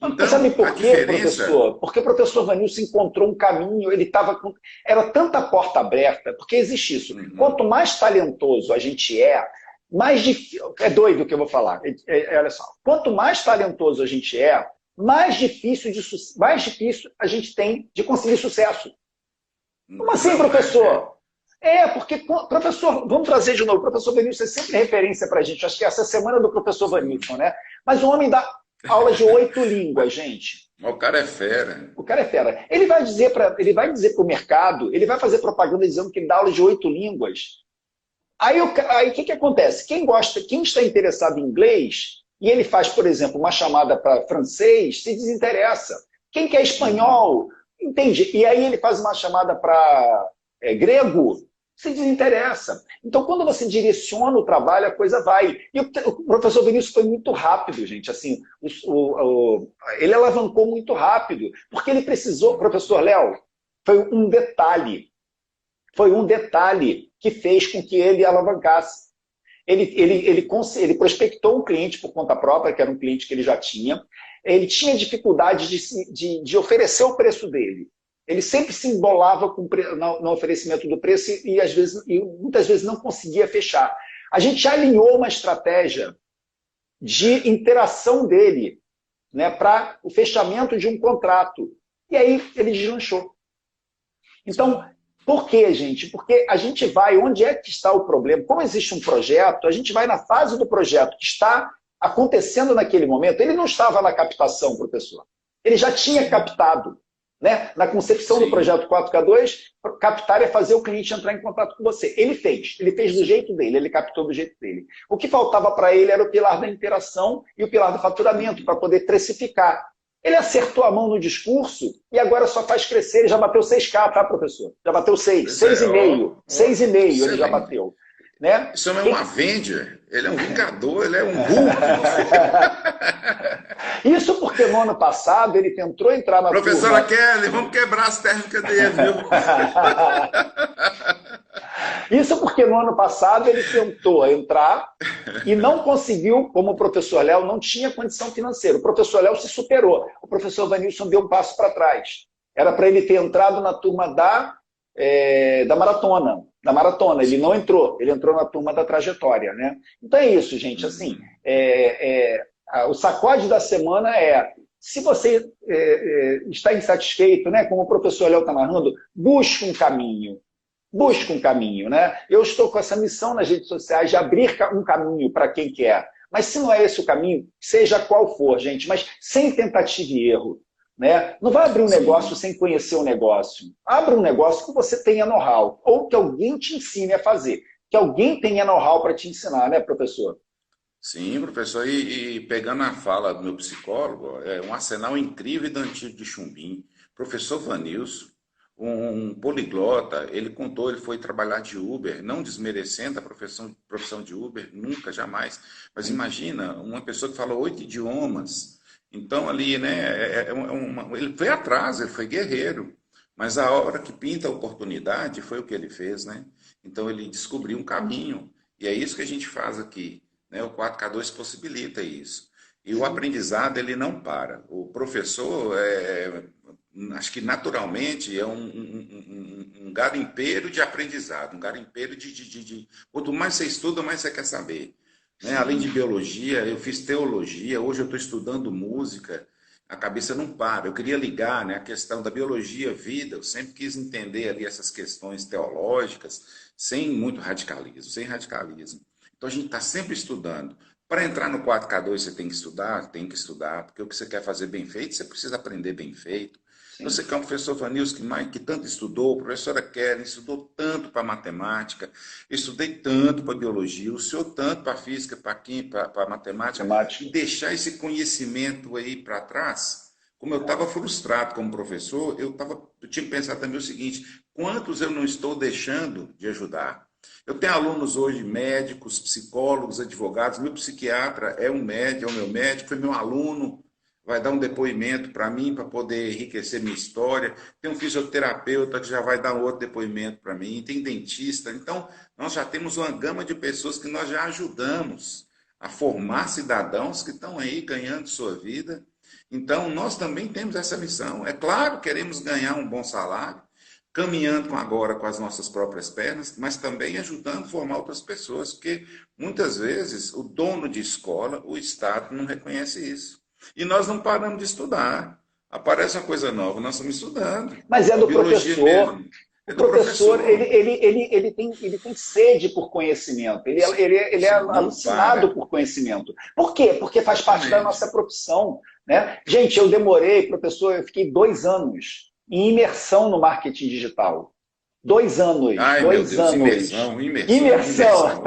[SPEAKER 1] Então, sabe por quê, professor? Porque o professor Vanilson encontrou um caminho, era tanta porta aberta, porque existe isso. Quanto mais talentoso a gente é, mais difícil. É doido o que eu vou falar. Olha só. Quanto mais talentoso a gente é, mais difícil a gente tem de conseguir sucesso. Como assim, professor? Porque, professor, vamos trazer de novo, o professor Vanilson é sempre referência para a gente, acho que essa semana é do professor Vanilson, né? Mas o homem dá aula de 8 línguas, gente.
[SPEAKER 2] O cara é fera.
[SPEAKER 1] O cara é fera. Ele vai dizer para o mercado, ele vai fazer propaganda dizendo que ele dá aula de 8 línguas. Aí o que acontece? Quem está interessado em inglês, e ele faz, por exemplo, uma chamada para francês, se desinteressa. Quem quer espanhol, entende? E aí ele faz uma chamada para grego, se desinteressa. Então, quando você direciona o trabalho, a coisa vai. E o professor Vinícius foi muito rápido, gente. Assim, ele alavancou muito rápido, porque ele precisou, professor Léo, foi um detalhe. Foi um detalhe que fez com que ele alavancasse. Ele prospectou um cliente por conta própria, que era um cliente que ele já tinha. Ele tinha dificuldade de oferecer o preço dele. Ele sempre se embolava no oferecimento do preço e muitas vezes não conseguia fechar. A gente alinhou uma estratégia de interação dele, né, para o fechamento de um contrato. E aí ele deslanchou. Então, por quê, gente? Porque a gente vai, onde é que está o problema? Como existe um projeto, a gente vai na fase do projeto que está acontecendo naquele momento. Ele não estava na captação, professor. Ele já tinha captado. Né? Na concepção do projeto 4K2, captar é fazer o cliente entrar em contato com você. Ele fez do jeito dele, ele captou do jeito dele. O que faltava para ele era o pilar da interação e o pilar do faturamento, para poder precificar. Ele acertou a mão no discurso e agora só faz crescer. Ele já bateu 6K, tá, professor? Já bateu 6, 6,5. 6,5 ele já bateu. Né?
[SPEAKER 2] Isso não é um Avenger, ele é um Vingador, ele é um Hulk.
[SPEAKER 1] Isso porque no ano passado ele tentou entrar na
[SPEAKER 2] Professora Kelly, vamos quebrar as técnicas dele, viu?
[SPEAKER 1] Isso porque no ano passado ele tentou entrar e não conseguiu, como o professor Léo não tinha condição financeira. O professor Léo se superou. O professor Vanilson deu um passo para trás. Era para ele ter entrado na turma da maratona. Da maratona. Ele não entrou. Ele entrou na turma da trajetória. Né? Então é isso, gente. Assim, o sacode da semana se você está insatisfeito, né, como o professor Léo está narrando, busque um caminho. Busque um caminho. Né? Eu estou com essa missão nas redes sociais de abrir um caminho para quem quer. Mas se não é esse o caminho, seja qual for, gente, mas sem tentativa e erro. Né? Não vai abrir um negócio sem conhecer o negócio. Abra um negócio que você tenha know-how, ou que alguém te ensine a fazer. Que alguém tenha know-how para te ensinar, né, professor?
[SPEAKER 2] Sim, professor, e pegando a fala do meu psicólogo, é um arsenal incrível da Antigo de Chumbim. Professor Vanilson, um poliglota, ele contou, ele foi trabalhar de Uber, não desmerecendo a profissão de Uber, nunca, jamais. Mas imagina, uma pessoa que fala 8 idiomas. Então ali, né, ele foi atrás, ele foi guerreiro. Mas a hora que pinta a oportunidade foi o que ele fez, né? Então ele descobriu um caminho. E é isso que a gente faz aqui. Né? O 4K2 possibilita isso. E o aprendizado, ele não para. O professor, acho que naturalmente, é um garimpeiro de aprendizado, um garimpeiro de... Quanto mais você estuda, mais você quer saber. Né? Além de biologia, eu fiz teologia, hoje eu estou estudando música, a cabeça não para. Eu queria ligar, né, a questão da biologia, vida, eu sempre quis entender ali essas questões teológicas, sem muito radicalismo, sem radicalismo. Então a gente está sempre estudando. Para entrar no 4K2 você tem que estudar, porque o que você quer fazer bem feito, você precisa aprender bem feito. Sim. Você que é um professor Vanilson que tanto estudou, a professora Kelly estudou tanto para matemática, eu estudei tanto para biologia, o senhor tanto para física, para química, para matemática, e deixar esse conhecimento aí para trás, como eu estava frustrado como professor, eu tinha que pensar também o seguinte, quantos eu não estou deixando de ajudar? Eu tenho alunos hoje, médicos, psicólogos, advogados, meu psiquiatra é um médico, é o meu médico, foi meu aluno, vai dar um depoimento para mim, para poder enriquecer minha história. Tem um fisioterapeuta que já vai dar um outro depoimento para mim, tem dentista. Então, nós já temos uma gama de pessoas que nós já ajudamos a formar cidadãos que estão aí ganhando sua vida. Então, nós também temos essa missão. É claro, queremos ganhar um bom salário. caminhando agora com as nossas próprias pernas, mas também ajudando a formar outras pessoas, porque muitas vezes o dono de escola, o Estado, não reconhece isso. E nós não paramos de estudar. Aparece uma coisa nova, nós estamos estudando.
[SPEAKER 1] Mas é
[SPEAKER 2] A
[SPEAKER 1] do
[SPEAKER 2] biologia
[SPEAKER 1] professor.
[SPEAKER 2] mesmo.
[SPEAKER 1] O
[SPEAKER 2] É do
[SPEAKER 1] professor,
[SPEAKER 2] professor.
[SPEAKER 1] ele tem sede por conhecimento, ele é
[SPEAKER 2] Não
[SPEAKER 1] alucinado
[SPEAKER 2] para.
[SPEAKER 1] por conhecimento. Por quê? Porque faz parte da
[SPEAKER 2] Exatamente.
[SPEAKER 1] nossa profissão. Né? Gente, eu demorei, professor, eu fiquei 2 anos em imersão no marketing digital. 2 anos,
[SPEAKER 2] Ai, meu
[SPEAKER 1] dois
[SPEAKER 2] Deus,
[SPEAKER 1] anos.
[SPEAKER 2] imersão, imersão,
[SPEAKER 1] Imersão.
[SPEAKER 2] imersão.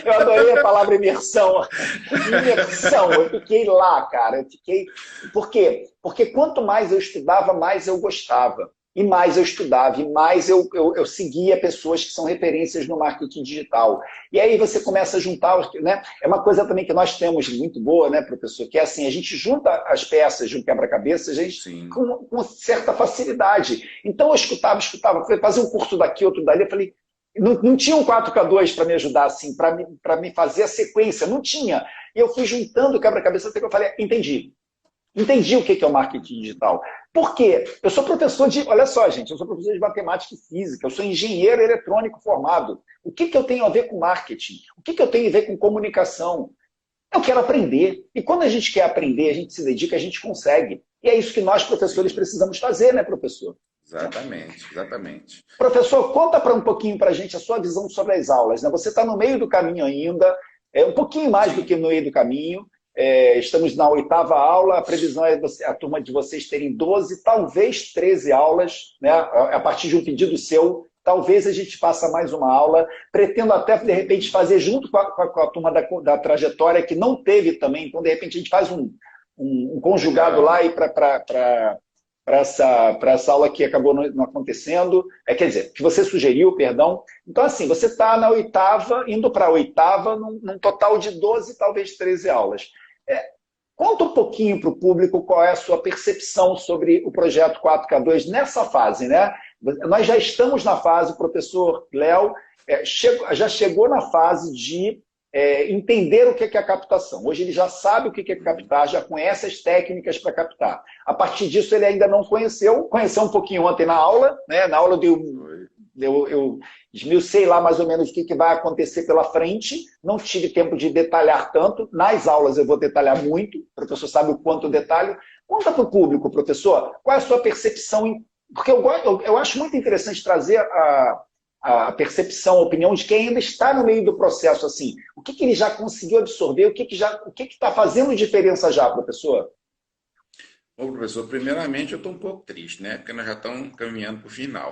[SPEAKER 1] Eu adorei a palavra imersão. Imersão. Eu fiquei lá, cara. Eu fiquei. Por quê? Porque quanto mais eu estudava, mais eu gostava. E mais eu estudava, e mais eu seguia pessoas que são referências no marketing digital. E aí você começa a juntar, né? É uma coisa também que nós temos muito boa, né, professor? Que é assim, a gente junta as peças de um quebra-cabeça, a gente
[SPEAKER 2] Sim.
[SPEAKER 1] com certa facilidade. Então eu escutava, fazia um curso daqui, outro dali, eu falei, não tinha um 4K2 para me ajudar, assim, para me fazer a sequência, não tinha. E eu fui juntando o quebra-cabeça até que eu falei, entendi. Entendi o que é o marketing digital. Por quê? Eu sou professor de. Olha só, gente, eu sou professor de matemática e física, eu sou engenheiro eletrônico formado. O que eu tenho a ver com marketing? O que eu tenho a ver com comunicação? Eu quero aprender. E quando a gente quer aprender, a gente se dedica, a gente consegue. E é isso que nós, professores,
[SPEAKER 2] Sim.
[SPEAKER 1] precisamos fazer, né, professor?
[SPEAKER 2] Exatamente, exatamente.
[SPEAKER 1] Professor, conta um pouquinho para a gente a sua visão sobre as aulas. Né? Você está no meio do caminho ainda, um pouquinho mais do que
[SPEAKER 2] Sim.
[SPEAKER 1] no meio do caminho. Estamos na 8ª aula, a previsão é a turma de vocês terem 12, talvez 13 aulas, né? A partir de um pedido seu, talvez a gente faça mais uma aula. Pretendo até, de repente, fazer junto com a turma da trajetória, que não teve também, então, de repente, a gente faz um conjugado
[SPEAKER 2] Legal.
[SPEAKER 1] lá e para essa aula que acabou não acontecendo, quer dizer, que você sugeriu, perdão. Então, assim, você está na 8ª, indo para a 8ª, num total de 12, talvez 13 aulas. Conta um pouquinho para o público qual é a sua percepção sobre o projeto 4K2 nessa fase, né? Nós já estamos na fase, o professor Léo já chegou na fase de entender o que é a captação. Hoje ele já sabe o que é captar, já conhece as técnicas para captar. A partir disso ele ainda não conheceu um pouquinho ontem na aula, né? Na aula eu esmiucei lá mais ou menos o que vai acontecer pela frente, não tive tempo de detalhar tanto, nas aulas eu vou detalhar muito, o professor sabe o quanto eu detalho. Conta para o público, professor, qual é a sua percepção, porque eu acho muito interessante trazer a percepção, a opinião de quem ainda está no meio do processo, assim, o que ele já conseguiu absorver, o que está fazendo diferença já, professor?
[SPEAKER 2] Bom, professor, primeiramente eu estou um pouco triste, né? Porque nós já estamos caminhando para o final.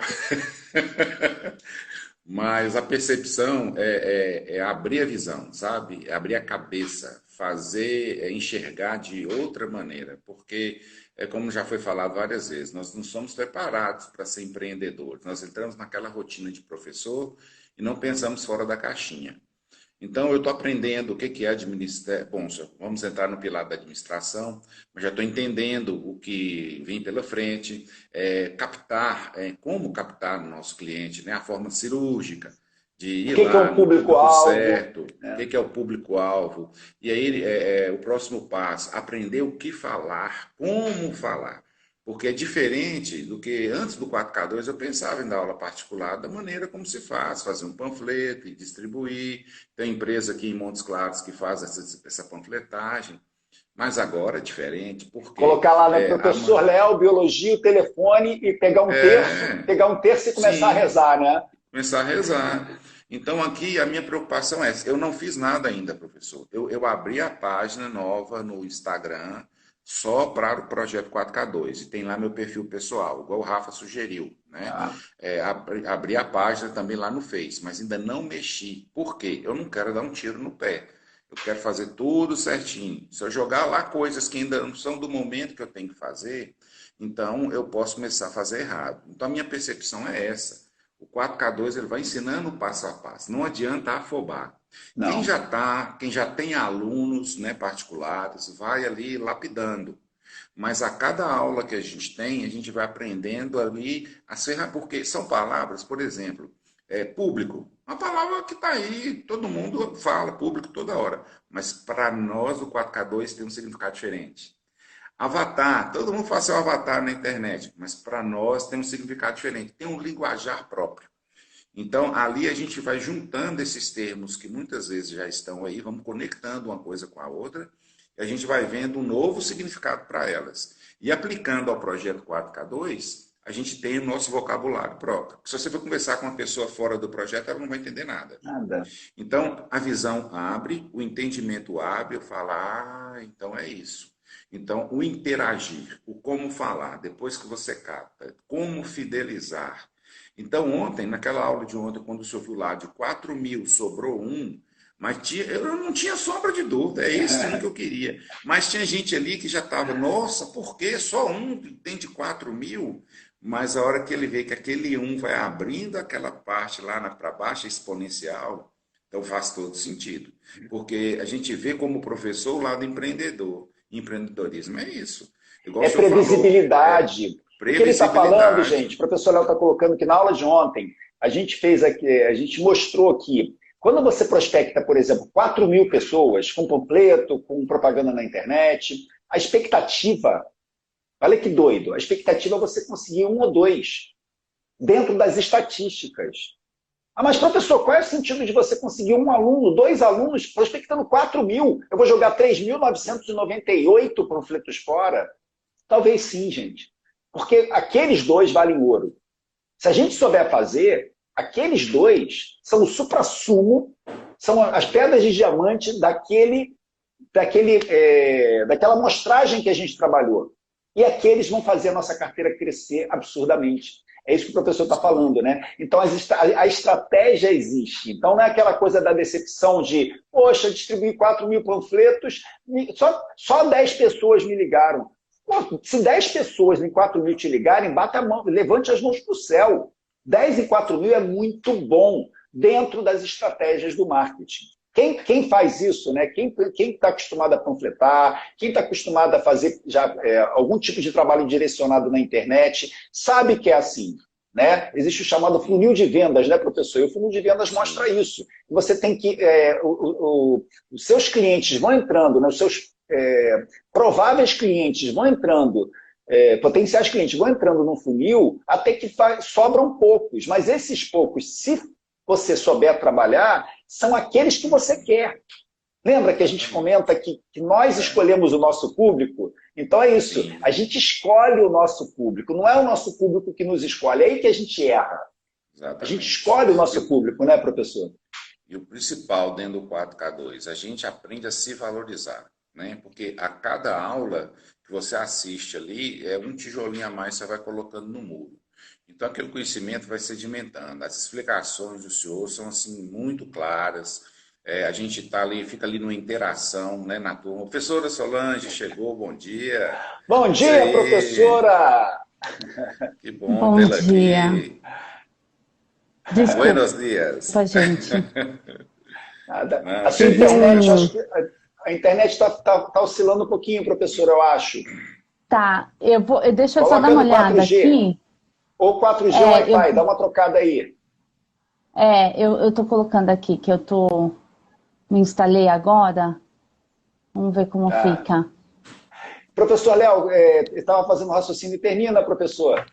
[SPEAKER 2] Mas a percepção é abrir a visão, sabe? É abrir a cabeça, fazer, enxergar de outra maneira. Porque, como já foi falado várias vezes, nós não somos preparados para ser empreendedores. Nós entramos naquela rotina de professor e não pensamos fora da caixinha. Então, eu estou aprendendo o que é administrar. Bom, vamos entrar no pilar da administração, mas já estou entendendo o que vem pela frente, captar, como captar o nosso cliente, né? A forma cirúrgica de
[SPEAKER 1] O
[SPEAKER 2] ir
[SPEAKER 1] que é
[SPEAKER 2] lá
[SPEAKER 1] o
[SPEAKER 2] no público
[SPEAKER 1] público-alvo?
[SPEAKER 2] certo, o que é o público-alvo. E aí, o próximo passo, aprender o que falar, como falar. Porque é diferente do que antes do 4K2 eu pensava em dar aula particular da maneira como se faz, fazer um panfleto e distribuir. Tem empresa aqui em Montes Claros que faz essa panfletagem, mas agora é diferente, porque
[SPEAKER 1] Colocar lá, né, professor Léo, biologia, o telefone e pegar um terço e começar a
[SPEAKER 2] sim,
[SPEAKER 1] rezar, né?
[SPEAKER 2] começar a rezar. Então aqui a minha preocupação é essa. Eu não fiz nada ainda, professor. Eu abri a página nova no Instagram só para o projeto 4K2 e tem lá meu perfil pessoal, igual o Rafa sugeriu, né?
[SPEAKER 1] Ah,
[SPEAKER 2] Abri a página também lá no Face, mas ainda não mexi. Por quê? Eu não quero dar um tiro no pé. Eu quero fazer tudo certinho. Se eu jogar lá coisas que ainda não são do momento que eu tenho que fazer, então eu posso começar a fazer errado. Então a minha percepção é essa. O 4K2 ele vai ensinando passo a passo. Não adianta afobar.
[SPEAKER 1] não.
[SPEAKER 2] Quem já tem alunos, né, particulares, vai ali lapidando. Mas a cada aula que a gente tem, a gente vai aprendendo ali a ser, porque são palavras, por exemplo, público. Uma palavra que está aí, todo mundo fala público toda hora. Mas para nós, o 4K2 tem um significado diferente. Avatar, todo mundo faz seu avatar na internet, mas para nós tem um significado diferente, tem um linguajar próprio. Então, ali a gente vai juntando esses termos que muitas vezes já estão aí, vamos conectando uma coisa com a outra, e a gente vai vendo um novo significado para elas. E aplicando ao projeto 4K2, a gente tem o nosso vocabulário próprio. Se você for conversar com uma pessoa fora do projeto, ela não vai entender nada.
[SPEAKER 1] Nada.
[SPEAKER 2] Então, a visão abre, o entendimento abre, eu falo, então é isso. Então, o interagir, o como falar, depois que você capta, como fidelizar. Então, ontem, naquela aula de ontem, quando o senhor viu lá, de 4.000 sobrou um, mas eu não tinha sombra de dúvida, é esse um que eu queria. Mas tinha gente ali que já estava, nossa, por que só um tem de 4.000? Mas a hora que ele vê que aquele um vai abrindo aquela parte lá para baixo, exponencial, então faz todo sentido. Porque a gente vê como professor o lado empreendedor. Empreendedorismo é isso. Igual
[SPEAKER 1] É previsibilidade.
[SPEAKER 2] Falou,
[SPEAKER 1] o que ele está falando, gente, o professor Léo está colocando que na aula de ontem, a gente fez aqui, a gente mostrou aqui, quando você prospecta, por exemplo, 4.000 pessoas com panfleto, com propaganda na internet, a expectativa, olha que doido, a expectativa é você conseguir um ou dois dentro das estatísticas. Mas, professor, qual é o sentido de você conseguir um aluno, dois alunos, prospectando 4.000? Eu vou jogar 3.998 panfletos fora? Talvez sim, gente. Porque aqueles dois valem ouro. Se a gente souber fazer, aqueles dois são o suprassumo, são as pedras de diamante daquela amostragem que a gente trabalhou. E aqueles vão fazer a nossa carteira crescer absurdamente. É isso que o professor está falando, né? Então, a estratégia existe. Então, não é aquela coisa da decepção de, poxa, distribuí 4.000 panfletos, só 10 pessoas me ligaram. Pô, se 10 pessoas em 4.000 te ligarem, bata a mão, levante as mãos para o céu. 10 em 4.000 é muito bom dentro das estratégias do marketing. Quem faz isso, né? Quem está acostumado a panfletar, quem está acostumado a fazer já, algum tipo de trabalho direcionado na internet, sabe que é assim. Né? Existe o chamado funil de vendas, né, professor? E o funil de vendas mostra isso. Você tem que... os seus clientes vão entrando, né? Os seus prováveis clientes vão entrando, potenciais clientes vão entrando no funil até que sobram poucos. Mas esses poucos, se você souber trabalhar, são aqueles que você quer. Lembra que a gente comenta que nós escolhemos o nosso público? Então é isso, a gente escolhe o nosso público, não é o nosso público que nos escolhe, é aí que a gente erra. Exatamente. A gente escolhe o nosso público, né, professor?
[SPEAKER 2] E o principal dentro do 4K2, a gente aprende a se valorizar, né? Porque a cada aula que você assiste ali, é um tijolinho a mais que você vai colocando no muro. Então, aquele conhecimento vai sedimentando. As explicações do senhor são assim, muito claras. A gente tá ali, fica ali numa interação, né, na turma. Professora Solange chegou, bom dia.
[SPEAKER 1] Bom dia, professora!
[SPEAKER 2] Que bom tê-la aqui.
[SPEAKER 3] Desculpa,
[SPEAKER 2] Buenos dias.
[SPEAKER 3] gente.
[SPEAKER 1] A internet está oscilando um pouquinho, professor, eu acho.
[SPEAKER 3] Tá, deixa eu só dar uma olhada
[SPEAKER 1] 4G.
[SPEAKER 3] aqui.
[SPEAKER 1] Ou 4G Wi-Fi, dá uma trocada aí.
[SPEAKER 3] Eu estou colocando aqui que me instalei agora. Vamos ver como fica.
[SPEAKER 1] Professor Léo, estava fazendo raciocínio e termina, professor.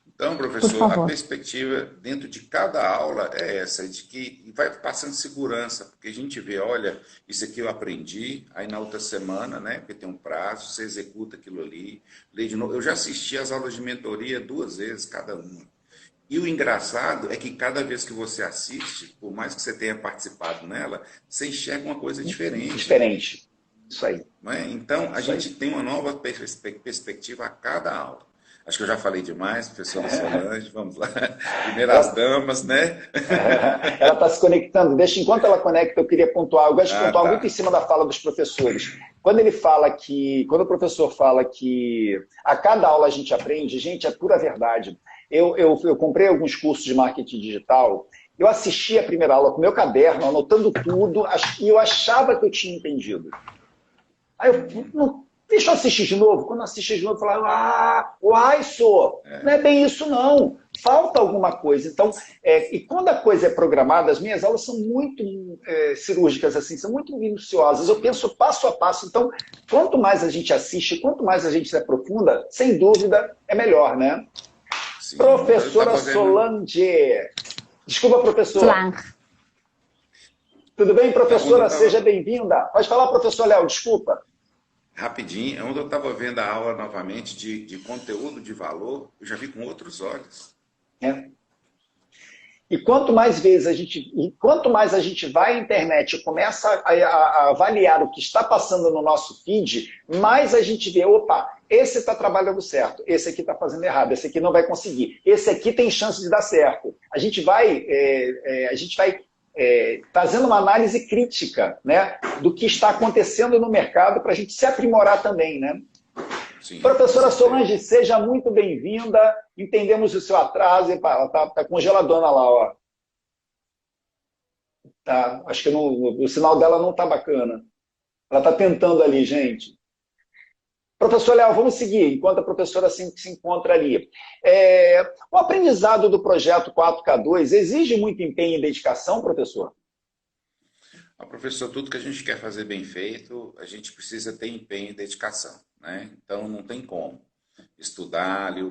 [SPEAKER 2] Então, professor, a perspectiva dentro de cada aula é essa, de que vai passando segurança, porque a gente vê, olha, isso aqui eu aprendi, aí na outra semana, né, porque tem um prazo, você executa aquilo ali, lê de novo. Eu já assisti as aulas de mentoria 2 vezes cada uma. E o engraçado é que cada vez que você assiste, por mais que você tenha participado nela, você enxerga uma coisa diferente.
[SPEAKER 1] Diferente, isso aí.
[SPEAKER 2] Não é? Então, a gente tem uma nova perspectiva a cada aula. Acho que eu já falei demais, professora Solange, vamos lá. Primeiras damas, né?
[SPEAKER 1] Ela está se conectando. Enquanto ela conecta, eu queria pontuar. Eu gosto de pontuar muito em cima da fala dos professores. Quando o professor fala que a cada aula a gente aprende, gente, é pura verdade. Eu comprei alguns cursos de marketing digital, eu assisti a primeira aula com meu caderno, anotando tudo, e eu achava que eu tinha entendido. Aí eu... Deixa eu assistir de novo. Quando eu assisti de novo, eu falava, não é bem isso não. falta alguma coisa. Então, e quando a coisa é programada, as minhas aulas são muito cirúrgicas, assim, são muito minuciosas. Eu penso passo a passo. Então, quanto mais a gente assiste, quanto mais a gente se aprofunda, sem dúvida, é melhor, né? Sim, professora Solange. Desculpa, professor. Tudo bem, professora? Seja bem-vinda. Pode falar, professor Léo, desculpa.
[SPEAKER 2] Rapidinho, onde eu estava vendo a aula novamente de conteúdo de valor, eu já vi com outros olhos.
[SPEAKER 1] E quanto mais a gente vai à internet e começa a avaliar o que está passando no nosso feed, mais a gente vê, opa, esse está trabalhando certo, esse aqui está fazendo errado, esse aqui não vai conseguir, esse aqui tem chance de dar certo. A gente vai fazendo uma análise crítica, né, do que está acontecendo no mercado para a gente se aprimorar também, né? Sim, professora Solange, seja muito bem-vinda. Entendemos o seu atraso. Ela está congeladona lá, ó. Tá, acho que o sinal dela não está bacana. Ela está tentando ali, gente. Professor Léo, vamos seguir, enquanto a professora se encontra ali. O aprendizado do projeto 4K2 exige muito empenho e dedicação, professor?
[SPEAKER 2] Professor, tudo que a gente quer fazer bem feito, a gente precisa ter empenho e dedicação, né? Então, não tem como estudar ali,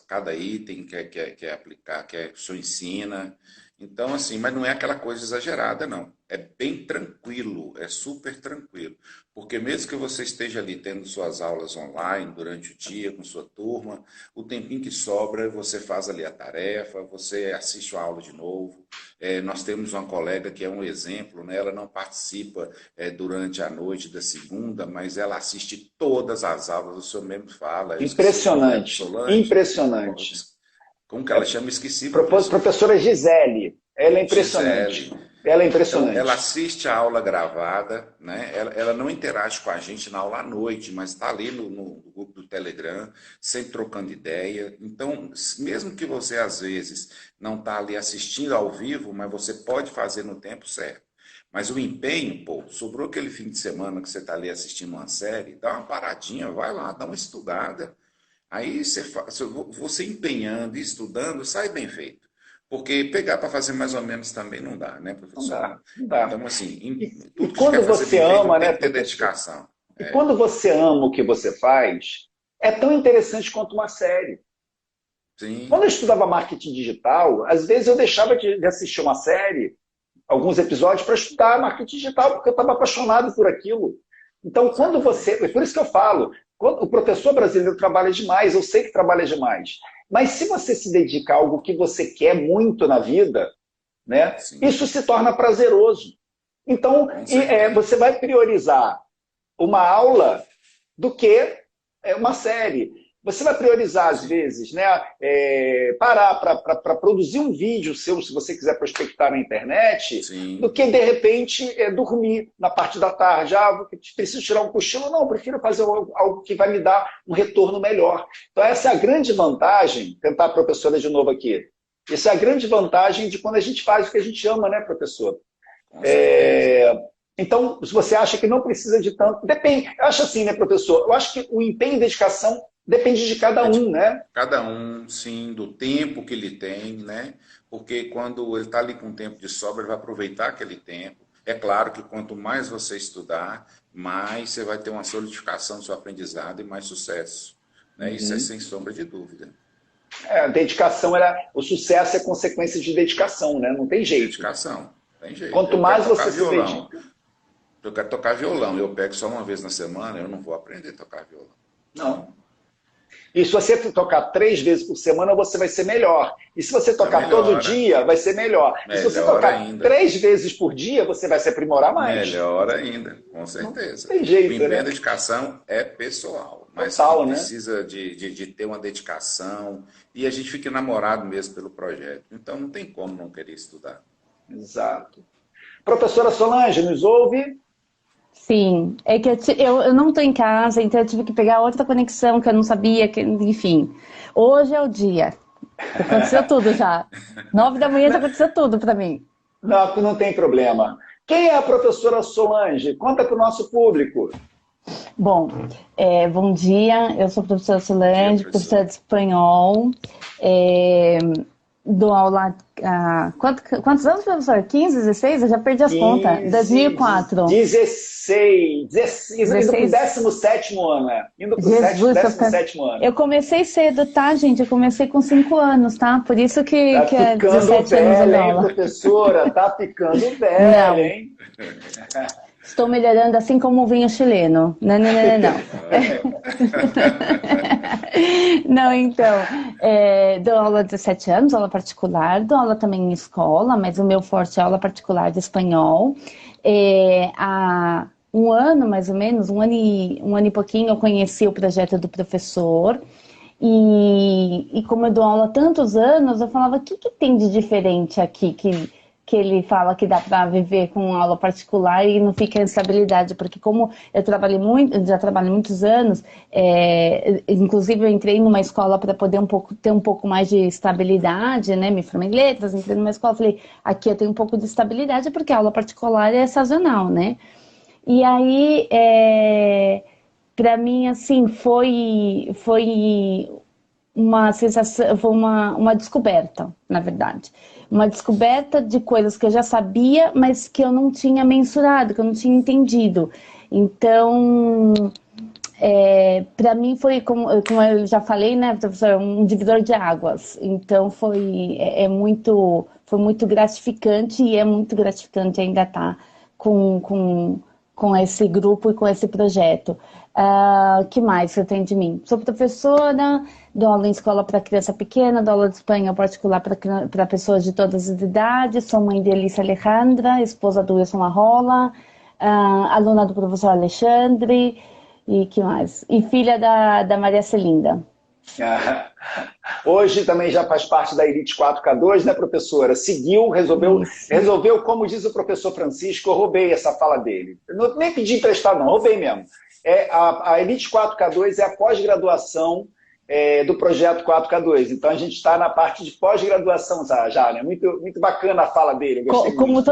[SPEAKER 2] cada item quer aplicar, que o senhor ensina. Então, assim, mas não é aquela coisa exagerada, não. É bem tranquilo, é super tranquilo. Porque mesmo que você esteja ali tendo suas aulas online durante o dia, com sua turma, o tempinho que sobra, você faz ali a tarefa, você assiste a aula de novo. Nós temos uma colega que é um exemplo, né? Ela não participa durante a noite da segunda, mas ela assiste todas as aulas, o senhor mesmo fala.
[SPEAKER 1] Impressionante, impressionante.
[SPEAKER 2] Como que ela chama? Esqueci.
[SPEAKER 1] Professora Gisele. Ela é impressionante.
[SPEAKER 2] Gisele.
[SPEAKER 1] Ela é impressionante.
[SPEAKER 2] Então, ela assiste a aula gravada, né? Ela não interage com a gente na aula à noite, mas está ali no grupo do Telegram, sempre trocando ideia. Então, mesmo que você, às vezes, não está ali assistindo ao vivo, mas você pode fazer no tempo certo. Mas o empenho, pô, sobrou aquele fim de semana que você está ali assistindo uma série, dá uma paradinha, vai lá, dá uma estudada. Aí você empenhando e estudando, sai bem feito. Porque pegar para fazer mais ou menos também não dá, né, professor?
[SPEAKER 1] Não dá.
[SPEAKER 2] Então, assim,
[SPEAKER 1] tudo que quando você ama, né,
[SPEAKER 2] tem que ter dedicação.
[SPEAKER 1] E quando você ama o que você faz, é tão interessante quanto uma série.
[SPEAKER 2] Sim.
[SPEAKER 1] Quando eu estudava marketing digital, às vezes eu deixava de assistir uma série, alguns episódios, para estudar marketing digital, porque eu estava apaixonado por aquilo. Então, quando você... É por isso que eu falo, o professor brasileiro trabalha demais, eu sei que trabalha demais. Mas se você se dedica a algo que você quer muito na vida, né, isso se torna prazeroso. Então, você vai priorizar uma aula do que uma série. Você vai priorizar, às vezes, né, parar para produzir um vídeo seu, se você quiser prospectar na internet, do que, de repente, dormir na parte da tarde. Preciso tirar um cochilo? Não, prefiro fazer algo que vai me dar um retorno melhor. Então, essa é a grande vantagem, tentar a professora de novo aqui, essa é a grande vantagem de quando a gente faz o que a gente ama, né, professor? Então, se você acha que não precisa de tanto... Depende. Eu acho assim, né, professor? Eu acho que o empenho e dedicação depende de cada um, né?
[SPEAKER 2] Cada um, sim, do tempo que ele tem, né? Porque quando ele está ali com tempo de sobra, ele vai aproveitar aquele tempo. É claro que quanto mais você estudar, mais você vai ter uma solidificação do seu aprendizado e mais sucesso. Né? Isso é sem sombra de dúvida.
[SPEAKER 1] A dedicação, o sucesso é consequência de dedicação, né? Não tem jeito.
[SPEAKER 2] Dedicação, tem jeito.
[SPEAKER 1] Quanto mais você se dedica...
[SPEAKER 2] Eu quero tocar violão, eu pego só uma vez na semana, eu não vou aprender a tocar violão.
[SPEAKER 1] Não. E se você tocar 3 vezes por semana, você vai ser melhor. E se você tocar todo dia, vai ser melhor. E se você tocar ainda 3 vezes por dia, você vai se aprimorar mais.
[SPEAKER 2] Melhor ainda, com certeza.
[SPEAKER 1] Não tem jeito,
[SPEAKER 2] o empenho
[SPEAKER 1] né?
[SPEAKER 2] e dedicação é pessoal. Mas
[SPEAKER 1] total,
[SPEAKER 2] precisa de ter uma dedicação. E a gente fica enamorado mesmo pelo projeto. Então não tem como não querer estudar.
[SPEAKER 1] Exato. Professora Solange, nos ouve?
[SPEAKER 3] Sim, é que eu não estou em casa, então eu tive que pegar outra conexão que eu não sabia, enfim. Hoje é o dia. Aconteceu tudo já. 9 da manhã já aconteceu tudo para mim.
[SPEAKER 1] Não tem problema. Quem é a professora Solange? Conta para o nosso público.
[SPEAKER 3] Bom, bom dia, eu sou a professora Solange, professora de espanhol. dou aula quantos anos, professor? 15, 16? Eu já perdi as contas. 2004.
[SPEAKER 1] 16. Indo pro 17º ano, Indo pro 17º ano.
[SPEAKER 3] Eu comecei cedo, tá, gente? Eu comecei com 5 anos, tá? Por isso que,
[SPEAKER 1] tá
[SPEAKER 3] que é 17
[SPEAKER 1] velha,
[SPEAKER 3] anos de
[SPEAKER 1] hein,
[SPEAKER 3] aula.
[SPEAKER 1] professora? Tá ficando velha, hein?
[SPEAKER 3] Estou melhorando assim como o vinho chileno. Não. Não, então, dou aula há 17 anos, aula particular, dou aula também em escola, mas o meu forte é aula particular de espanhol. Há um ano, mais ou menos, um ano e pouquinho, eu conheci o projeto do professor. E como eu dou aula há tantos anos, eu falava, o que tem de diferente aqui que ele fala que dá para viver com aula particular e não fica instabilidade, porque como eu já trabalho muitos anos, inclusive eu entrei numa escola para poder ter um pouco mais de estabilidade, né? Me formei em letras, entrei numa escola, falei, aqui eu tenho um pouco de estabilidade porque a aula particular é sazonal, né? E aí, para mim, assim, foi uma sensação, foi uma descoberta, na verdade. Uma descoberta de coisas que eu já sabia, mas que eu não tinha mensurado, que eu não tinha entendido. Então, para mim foi, como eu já falei, né, professor, um divisor de águas. Então, foi muito gratificante e é muito gratificante ainda estar com esse grupo e com esse projeto. Que mais você tem de mim? Sou professora, dou aula em escola para criança pequena, dou aula de espanhol particular para pessoas de todas as idades, sou mãe de Elisa Alejandra, esposa do Wilson Arrola, aluna do professor Alexandre, e que mais? E filha da Maria Celinda.
[SPEAKER 1] Hoje também já faz parte da Elite 4K2, né, professora? Seguiu, resolveu, como diz o professor Francisco, eu roubei essa fala dele. Eu nem pedi emprestado, não, roubei mesmo. A Elite 4K2 é a pós-graduação do projeto 4K2. Então a gente está na parte de pós-graduação já, né? Muito bacana a fala dele.
[SPEAKER 3] Como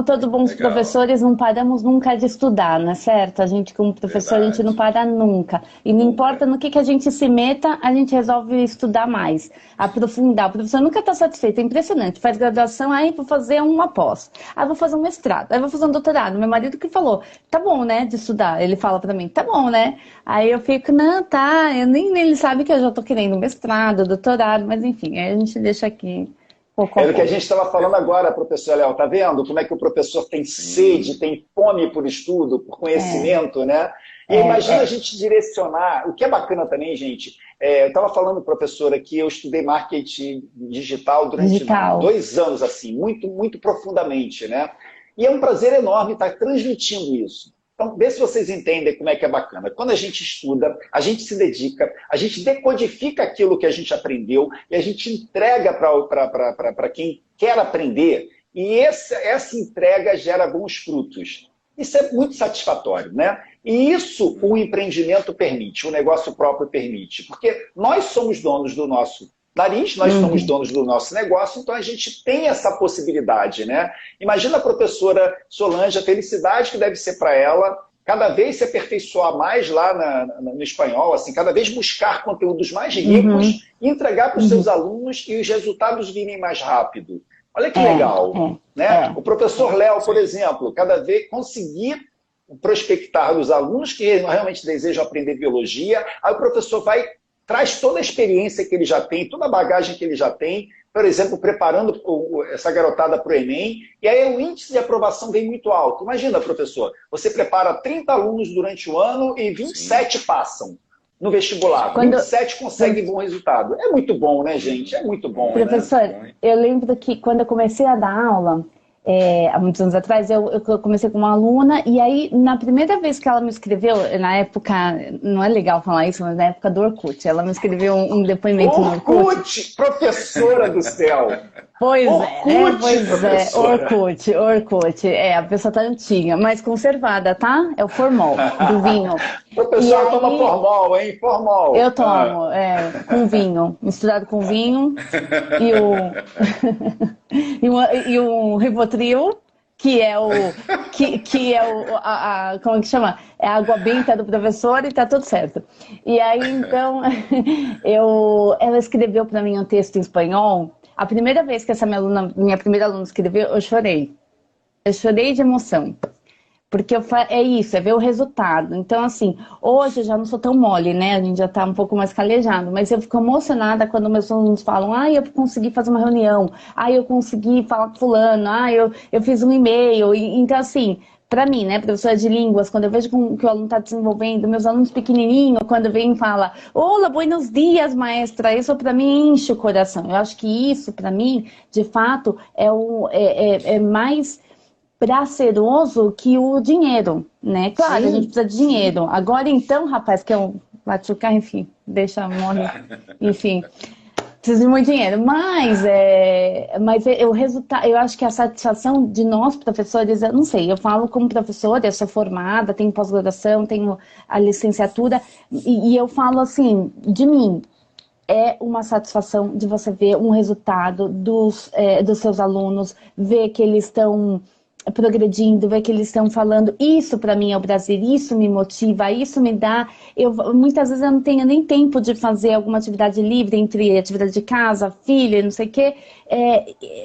[SPEAKER 3] todos bons
[SPEAKER 2] Legal.
[SPEAKER 3] Professores, não paramos nunca de estudar, não é certo? A gente, como professor, a gente não para nunca. E não importa no que a gente se meta, a gente resolve estudar mais, aprofundar. O professor nunca está satisfeito, é impressionante. Faz graduação, aí vou fazer uma pós, aí vou fazer um mestrado, aí vou fazer um doutorado. Meu marido que falou, tá bom, né, de estudar. Ele fala para mim, tá bom, né? Aí eu fico, não, tá, ele sabe que eu já estou querendo mestrado, doutorado, mas enfim, aí a gente deixa aqui.
[SPEAKER 1] É o que a gente estava falando agora, professor Léo, tá vendo? Como é que o professor tem sede, tem fome por estudo, por conhecimento, né? E imagina a gente direcionar, o que é bacana também, gente, eu estava falando, professora, que eu estudei marketing digital durante 2 anos, assim, muito profundamente, né? E é um prazer enorme estar transmitindo isso. Então, vê se vocês entendem como é que é bacana. Quando a gente estuda, a gente se dedica, a gente decodifica aquilo que a gente aprendeu e a gente entrega para quem quer aprender, e essa entrega gera bons frutos. Isso é muito satisfatório, né? E isso o empreendimento permite, o negócio próprio permite, porque nós somos donos do nosso nariz, nós somos donos do nosso negócio, então a gente tem essa possibilidade, né? Imagina a professora Solange, a felicidade que deve ser para ela, cada vez se aperfeiçoar mais lá no espanhol, assim, cada vez buscar conteúdos mais ricos e entregar para os seus alunos e os resultados virem mais rápido. Olha que legal, né? O professor Léo, por exemplo, cada vez conseguir prospectar os alunos que realmente desejam aprender biologia, aí o professor traz toda a experiência que ele já tem, toda a bagagem que ele já tem, por exemplo, preparando essa garotada para o Enem, e aí o índice de aprovação vem muito alto. Imagina, professor, você prepara 30 alunos durante o ano e 27 passam no vestibular. 27 conseguem bom resultado. É muito bom, né, gente? É muito bom.
[SPEAKER 3] Professor,
[SPEAKER 1] né?
[SPEAKER 3] Eu lembro que quando eu comecei a dar aula, há muitos anos atrás, eu comecei com uma aluna, e aí, na primeira vez que ela me escreveu, na época, não é legal falar isso, mas na época do Orkut, ela me escreveu um depoimento no Orkut.
[SPEAKER 1] Orkut, professora do céu!
[SPEAKER 3] Pois
[SPEAKER 1] Orkut,
[SPEAKER 3] Orkut. A pessoa tá antiga, mas conservada, tá? É o formol do vinho.
[SPEAKER 1] Professora toma formol, hein? Formol.
[SPEAKER 3] Eu tomo, com vinho, misturado com vinho e o Rivotril, que é como é que chama? É a água benta do professor e tá tudo certo. E aí, então, ela escreveu para mim um texto em espanhol. a primeira vez que essa minha primeira aluna escreveu, eu chorei. Eu chorei de emoção. Porque é isso, é ver o resultado. Então, assim, hoje eu já não sou tão mole, né? A gente já tá um pouco mais calejado. Mas eu fico emocionada quando meus alunos falam: eu consegui fazer uma reunião. Eu consegui falar com fulano. Eu fiz um e-mail. Então, assim, para mim, né, professora de línguas, quando eu vejo que o aluno está desenvolvendo, meus alunos pequenininhos, quando vem e fala: olá, buenos dias, maestra, isso para mim enche o coração. Eu acho que isso, para mim, de fato, é mais prazeroso que o dinheiro, né? Claro, a gente precisa de dinheiro. Agora então, rapaz, que eu bati o carro, enfim, deixa, morre, enfim, preciso de muito dinheiro. Mas o resultado, eu acho que a satisfação de nós, professores, eu não sei, eu falo como professora, eu sou formada, tenho pós-graduação, tenho a licenciatura, e eu falo assim, de mim, é uma satisfação de você ver um resultado dos seus alunos, ver que eles estão progredindo, ver que eles estão falando, isso para mim é o Brasil, isso me motiva, isso me dá, muitas vezes eu não tenho nem tempo de fazer alguma atividade livre, entre atividade de casa, filha, não sei o quê,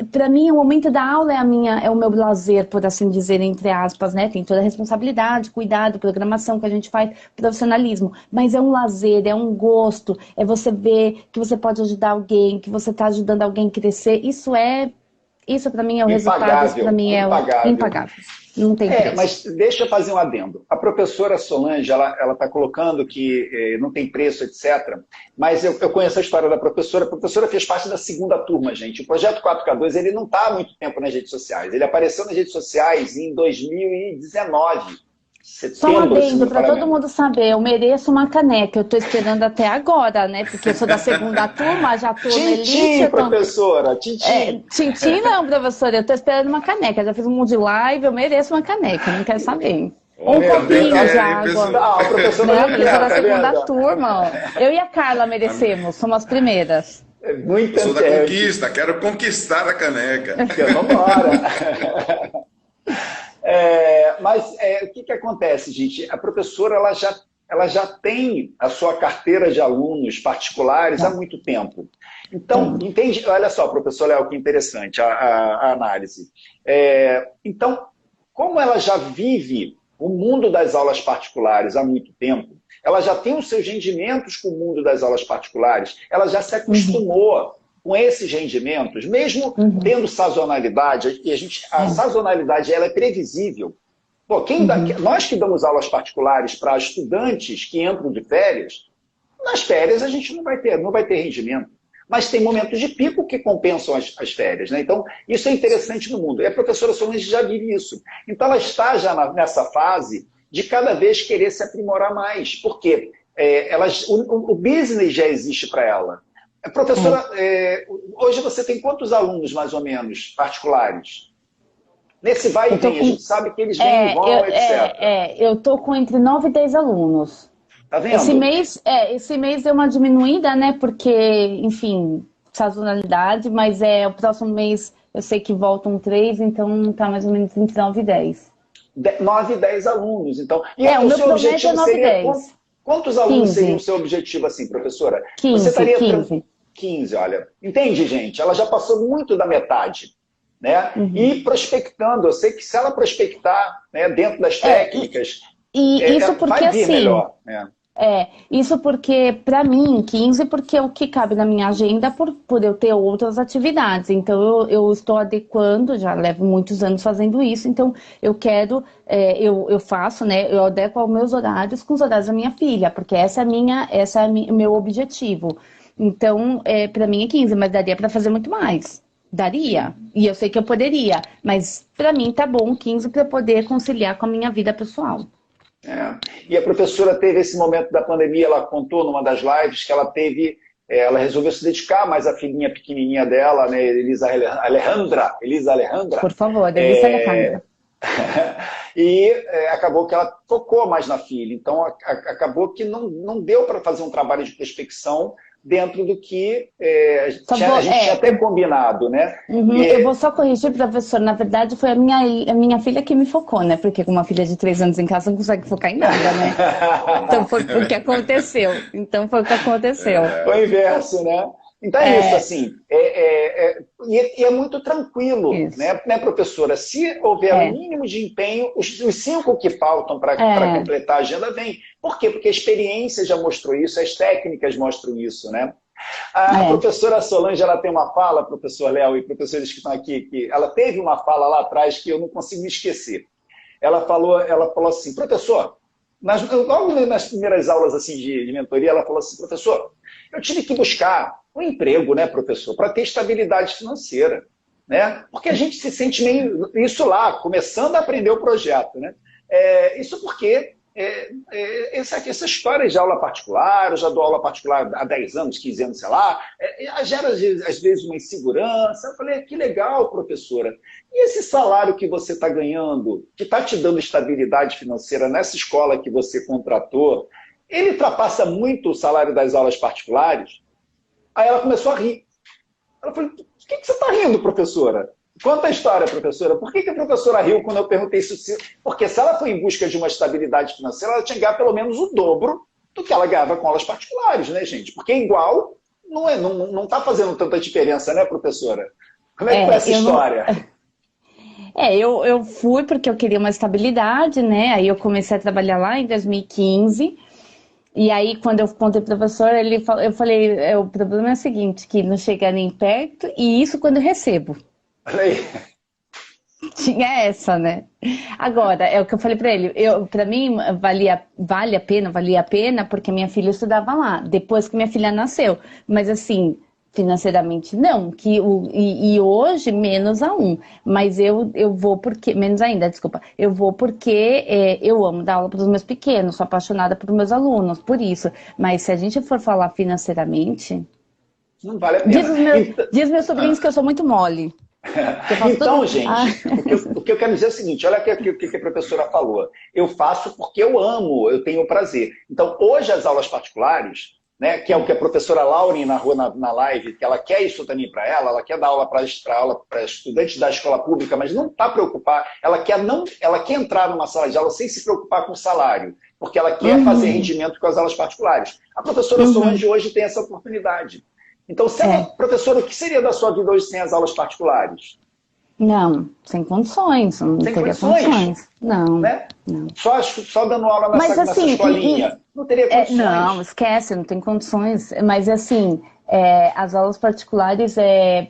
[SPEAKER 3] para mim o momento da aula é o meu lazer, por assim dizer, entre aspas, né, tem toda a responsabilidade, cuidado, programação que a gente faz, profissionalismo, mas é um lazer, é um gosto, é você ver que você pode ajudar alguém, que você está ajudando alguém a crescer, isso para mim é o resultado, isso para mim é impagável. Não tem preço.
[SPEAKER 1] Mas deixa eu fazer um adendo. A professora Solange, ela está colocando que não tem preço, etc. Mas eu conheço a história da professora. A professora fez parte da segunda turma, gente. O Projeto 4K2, ele não está há muito tempo nas redes sociais. Ele apareceu nas redes sociais em 2019.
[SPEAKER 3] Só um adendo para todo mundo saber, eu mereço uma caneca, eu estou esperando até agora, né? Porque eu sou da segunda turma, já estou na elite.
[SPEAKER 1] Professora, tintim.
[SPEAKER 3] Tintim não, professora, eu estou esperando uma caneca, já fiz um monte de live, eu mereço uma caneca, não quero saber. Um copinho de água.
[SPEAKER 1] Não, a professora
[SPEAKER 3] eu sou da segunda turma, ó. Eu e a Carla merecemos, somos as primeiras.
[SPEAKER 2] Eu sou da conquista, quero conquistar a caneca.
[SPEAKER 1] Vamos embora. Mas o que acontece, gente? A professora ela já tem a sua carteira de alunos particulares há muito tempo. Então, entende? Olha só, professor Léo, que interessante a análise. Então, como ela já vive o mundo das aulas particulares há muito tempo, ela já tem os seus rendimentos com o mundo das aulas particulares, ela já se acostumou com esses rendimentos, mesmo tendo sazonalidade, e a sazonalidade ela é previsível. Pô, nós que damos aulas particulares para estudantes que entram de férias, nas férias a gente não vai ter rendimento. Mas tem momentos de pico que compensam as férias, né? Então, isso é interessante no mundo. E a professora Solange já vive isso. Então, ela está já nessa fase de cada vez querer se aprimorar mais. Por quê? O business já existe para ela. Professora, hoje você tem quantos alunos, mais ou menos, particulares? Nesse vai e vem, a gente sabe que eles vêm e vão, etc.
[SPEAKER 3] Eu estou com entre 9 e 10 alunos.
[SPEAKER 1] Tá vendo?
[SPEAKER 3] Esse mês deu uma diminuída, né? Porque, enfim, sazonalidade, mas o próximo mês eu sei que voltam 3, então tá mais ou menos entre 9 e 10.
[SPEAKER 1] 9 e 10 alunos, então. E
[SPEAKER 3] o meu projeto é 9 e 10.
[SPEAKER 1] Quantos alunos seria o seu objetivo assim, professora?
[SPEAKER 3] 15,
[SPEAKER 1] você estaria
[SPEAKER 3] 15.
[SPEAKER 1] 15, olha. Entende, gente? Ela já passou muito da metade. Né? E prospectando, eu sei que se ela prospectar, né, dentro das técnicas,
[SPEAKER 3] isso porque,
[SPEAKER 1] vai vir
[SPEAKER 3] assim,
[SPEAKER 1] melhor. Né?
[SPEAKER 3] Isso porque, para mim, 15, porque é o que cabe na minha agenda por eu ter outras atividades. Então, eu estou adequando, já levo muitos anos fazendo isso, então eu quero, eu faço, né, eu adequo aos meus horários com os horários da minha filha, porque esse é o meu objetivo. Então, para mim é 15, mas daria para fazer muito mais. Daria, e eu sei que eu poderia, mas para mim tá bom 15 para poder conciliar com a minha vida pessoal.
[SPEAKER 1] E a professora teve esse momento da pandemia, ela contou numa das lives que ela resolveu se dedicar mais à filhinha pequenininha dela, né, Elisa Alejandra.
[SPEAKER 3] Por favor, Elisa Alejandra.
[SPEAKER 1] E acabou que ela focou mais na filha, então acabou que não deu para fazer um trabalho de prospecção dentro do que a gente tinha até combinado, né?
[SPEAKER 3] Eu vou só corrigir, professor. Na verdade, foi a minha filha que me focou, né? Porque com uma filha de 3 anos em casa não consegue focar em nada, né? Então foi o que aconteceu.
[SPEAKER 1] Foi o inverso, né? Então é isso, assim, e é muito tranquilo, né, professora? Se houver o mínimo de empenho, os 5 que faltam para completar a agenda vem. Por quê? Porque a experiência já mostrou isso, as técnicas mostram isso, né? A professora Solange, ela tem uma fala, professor Léo e professores que estão aqui, que ela teve uma fala lá atrás que eu não consigo me esquecer. Ela falou assim, professor, logo nas primeiras aulas assim, de mentoria, ela falou assim, professor, eu tive que buscar um emprego, né, professor, para ter estabilidade financeira, né? Porque a gente se sente meio, isso lá, começando a aprender o projeto, né? Isso porque essa história de aula particular, eu já dou aula particular há 10 anos, 15 anos, sei lá, gera às vezes uma insegurança. Eu falei, que legal, professora. E esse salário que você está ganhando, que está te dando estabilidade financeira nessa escola que você contratou, ele ultrapassa muito o salário das aulas particulares? Aí ela começou a rir. Ela falou, por que você está rindo, professora? Conta a história, professora. Por que a professora riu quando eu perguntei isso? Porque se ela foi em busca de uma estabilidade financeira, ela tinha que ganhar pelo menos o dobro do que ela ganhava com aulas particulares, né, gente? Porque igual não está fazendo tanta diferença, né, professora? Como é que foi essa história?
[SPEAKER 3] Eu fui porque eu queria uma estabilidade, né? Aí eu comecei a trabalhar lá em 2015. E aí, quando eu contei pro professor, eu falei, o problema é o seguinte, que não chega nem perto, e isso quando eu recebo.
[SPEAKER 1] Olha aí.
[SPEAKER 3] Tinha essa, né? Agora, é o que eu falei pra ele, pra mim valia a pena, porque minha filha estudava lá, depois que minha filha nasceu. Mas assim, financeiramente não, e hoje menos a um. Mas eu vou porque, menos ainda, desculpa, eu vou porque eu amo dar aula para os meus pequenos, sou apaixonada por meus alunos, por isso. Mas se a gente for falar financeiramente,
[SPEAKER 1] não vale a pena.
[SPEAKER 3] Diz meus sobrinhos que eu sou muito mole.
[SPEAKER 1] Então, gente, o que eu quero dizer é o seguinte, olha o que a professora falou. Eu faço porque eu amo, eu tenho prazer. Então, hoje as aulas particulares, né, que é o que a professora Lauren narrou na live, que ela quer isso também para ela quer dar aula para estudantes da escola pública, mas não está preocupada, ela quer entrar numa sala de aula sem se preocupar com o salário, porque ela quer fazer rendimento com as aulas particulares. A professora Solange hoje tem essa oportunidade. Então, professora, o que seria da sua vida hoje sem as aulas particulares?
[SPEAKER 3] Não, sem condições, não teria condições. Não,
[SPEAKER 1] né?
[SPEAKER 3] Não.
[SPEAKER 1] Só dando aula nessa escolinha. Não teria condições.
[SPEAKER 3] Não, esquece, não tem condições. Mas assim, as aulas particulares,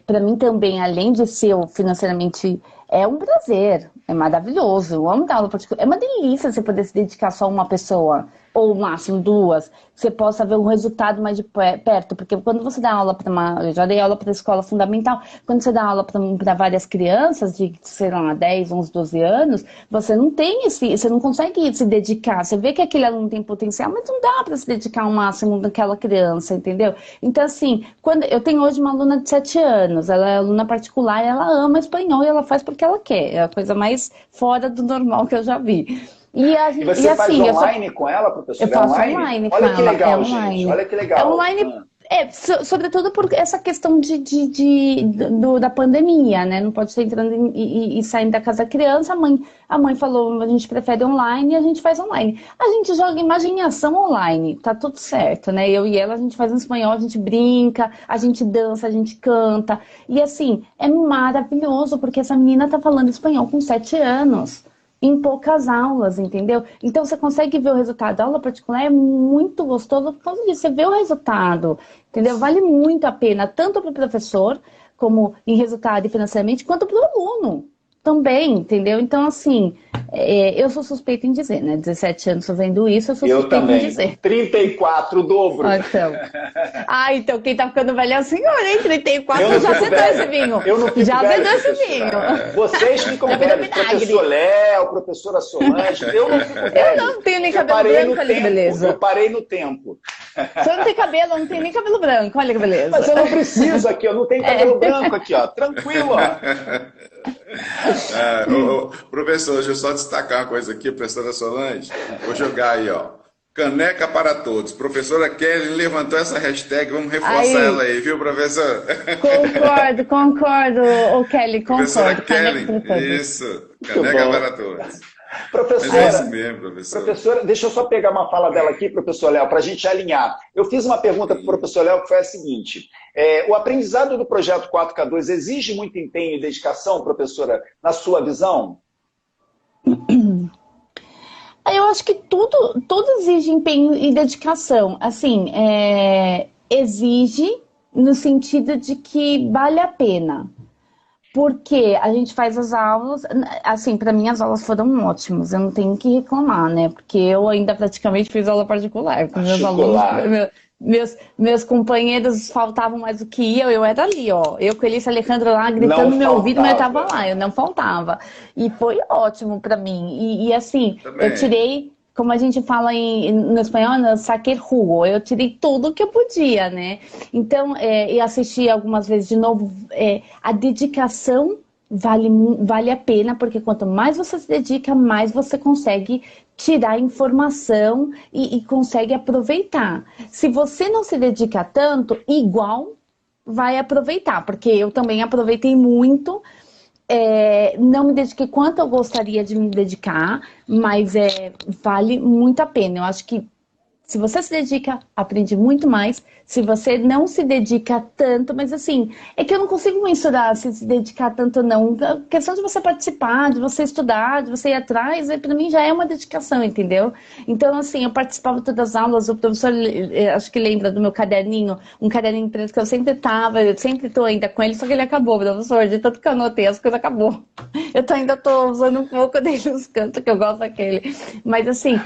[SPEAKER 3] para mim também, além de ser financeiramente, é um prazer, é maravilhoso. Eu amo dar aula particular. É uma delícia você poder se dedicar só a uma pessoa, ou no máximo 2, que você possa ver um resultado mais de perto. Porque quando você dá aula eu já dei aula para a escola fundamental, quando você dá aula para várias crianças de, sei lá, 10, 11, 12 anos, você não tem você não consegue se dedicar. Você vê que aquele aluno tem potencial, mas não dá para se dedicar ao máximo daquela criança, entendeu? Então, assim, eu tenho hoje uma aluna de 7 anos, ela é aluna particular, ela ama espanhol e ela faz porque ela quer. É a coisa mais fora do normal que eu já vi.
[SPEAKER 1] E você faz online com ela, professora?
[SPEAKER 3] Eu faço online com ela.
[SPEAKER 1] Olha que legal, gente. Olha que legal.
[SPEAKER 3] É online, sobretudo por essa questão da pandemia, né? Não pode estar entrando e saindo da casa da criança. A mãe falou, a gente prefere online e a gente faz online. A gente joga imagem em ação online, tá tudo certo, né? Eu e ela, a gente faz em espanhol, a gente brinca, a gente dança, a gente canta. E assim, é maravilhoso, porque essa menina tá falando espanhol com 7 anos. Em poucas aulas, entendeu? Então você consegue ver o resultado. A aula particular é muito gostoso por causa disso. Você vê o resultado, entendeu? Vale muito a pena, tanto para o professor, como em resultado e financeiramente, quanto para o aluno também, entendeu? Então, assim, eu sou suspeita em dizer, né? 17 anos fazendo isso, eu sou suspeita em dizer.
[SPEAKER 1] 34, o dobro.
[SPEAKER 3] Então quem tá ficando velho é o senhor, hein? 34 já azedou esse vinho.
[SPEAKER 1] Eu não fico
[SPEAKER 3] já
[SPEAKER 1] velho,
[SPEAKER 3] azedou esse vinho.
[SPEAKER 1] Vocês ficam velhos. Professor Léo, professora Solange, eu não fico velho.
[SPEAKER 3] Eu não tenho nem cabelo branco, olha que beleza.
[SPEAKER 1] Eu parei no tempo.
[SPEAKER 3] Você não tem cabelo, eu não tenho nem cabelo branco, olha que beleza.
[SPEAKER 1] Mas eu não preciso aqui, eu não tenho cabelo branco aqui, ó. Tranquilo, ó.
[SPEAKER 2] Professor, deixa eu só destacar uma coisa aqui, professora Solange. Vou jogar aí, ó. Caneca para todos. Professora Kelly levantou essa hashtag, vamos reforçar ela aí, viu, professor?
[SPEAKER 3] Concordo, Kelly, concordo.
[SPEAKER 2] Professora Kelly, isso. Caneca para todos. Mas é isso
[SPEAKER 1] Professora,
[SPEAKER 2] mesmo, professor.
[SPEAKER 1] professora, deixa eu só pegar uma fala dela aqui, professor Léo, para a gente alinhar. Eu fiz uma pergunta para o
[SPEAKER 2] Sim.
[SPEAKER 1] professor Léo que foi a seguinte: o aprendizado do projeto 4K2 exige muito empenho e dedicação, professora, na sua visão?
[SPEAKER 3] Eu acho que tudo exige empenho e dedicação. Assim, exige no sentido de que vale a pena. Porque a gente faz as aulas, assim, para mim as aulas foram ótimas, eu não tenho que reclamar, né? Porque eu ainda praticamente fiz aula particular com meus alunos,
[SPEAKER 1] Particular.
[SPEAKER 3] meus companheiros faltavam mais do que eu era ali, ó. Eu com Elis Alejandro lá gritando
[SPEAKER 1] Não
[SPEAKER 3] no meu ouvido, mas eu tava
[SPEAKER 1] faltava.
[SPEAKER 3] lá, eu não faltava. E foi ótimo para mim. E assim, eu
[SPEAKER 2] Também.
[SPEAKER 3] tirei. Como a gente fala no espanhol, no saquei jugo, eu tirei tudo que eu podia, né? Então, eu assisti algumas vezes de novo. A dedicação vale a pena, porque quanto mais você se dedica, mais você consegue tirar informação e consegue aproveitar. Se você não se dedica tanto, igual vai aproveitar, porque eu também aproveitei muito. Não me dediquei quanto eu gostaria de me dedicar, mas vale muito a pena. Eu acho que se você se dedica, aprende muito mais. Se você não se dedica tanto, mas assim, é que eu não consigo mensurar se dedicar tanto ou não. A questão de você participar, de você estudar, de você ir atrás, para mim já é uma dedicação, entendeu? Então, assim, eu participava de todas as aulas, o professor, acho que lembra do meu caderninho, um caderninho preto que eu sempre tô ainda com ele, só que ele acabou, professor, de tanto que eu anotei, as coisas acabou. Ainda tô usando um pouco dele nos cantos, que eu gosto daquele. Mas assim,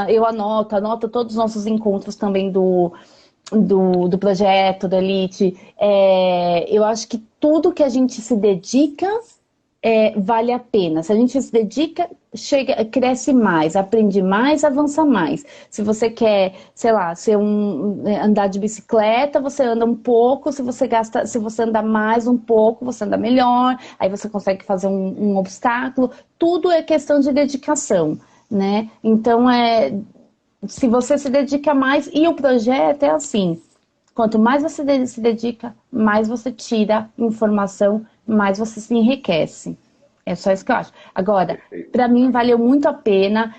[SPEAKER 3] eu anoto todos os nossos encontros também do projeto, da Elite. Eu acho que tudo que a gente se dedica vale a pena. Se a gente se dedica, cresce mais, aprende mais, avança mais. Se você quer, sei lá, andar de bicicleta, você anda um pouco, se você andar mais um pouco, você anda melhor, aí você consegue fazer um obstáculo. Tudo é questão de dedicação, né? Então, se você se dedica mais, e o projeto é assim, quanto mais você se dedica, mais você tira informação, mais você se enriquece. É só isso que eu acho. Agora, para mim valeu muito a pena,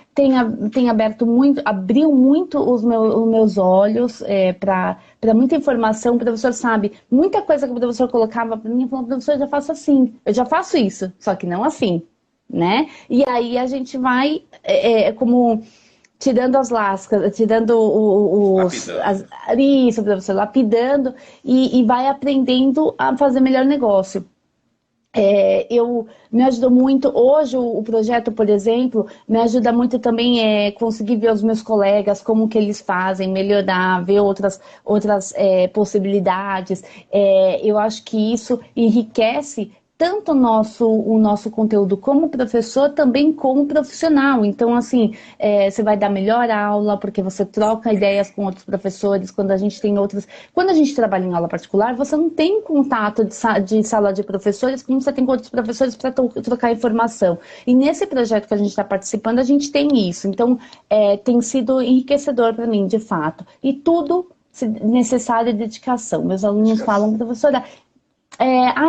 [SPEAKER 3] abriu muito os meus olhos para muita informação. O professor sabe, muita coisa que o professor colocava para mim, falou, professor, eu já faço assim, eu já faço isso, só que não assim, né? E aí a gente vai, como tirando as lascas, tirando
[SPEAKER 2] Lapidando.
[SPEAKER 3] isso, professor, lapidando e vai aprendendo a fazer melhor negócio. Me ajudou muito, hoje o projeto, por exemplo, me ajuda muito também conseguir ver os meus colegas, como que eles fazem, melhorar, ver outras possibilidades. Eu acho que isso enriquece tanto o nosso conteúdo como professor, também como profissional. Então, assim, você vai dar melhor aula, porque você troca ideias com outros professores, quando a gente trabalha em aula particular, você não tem contato de sala de professores como você tem com outros professores para trocar informação. E nesse projeto que a gente está participando, a gente tem isso. Então, tem sido enriquecedor para mim, de fato. E tudo necessário de dedicação. Meus alunos falam, professora,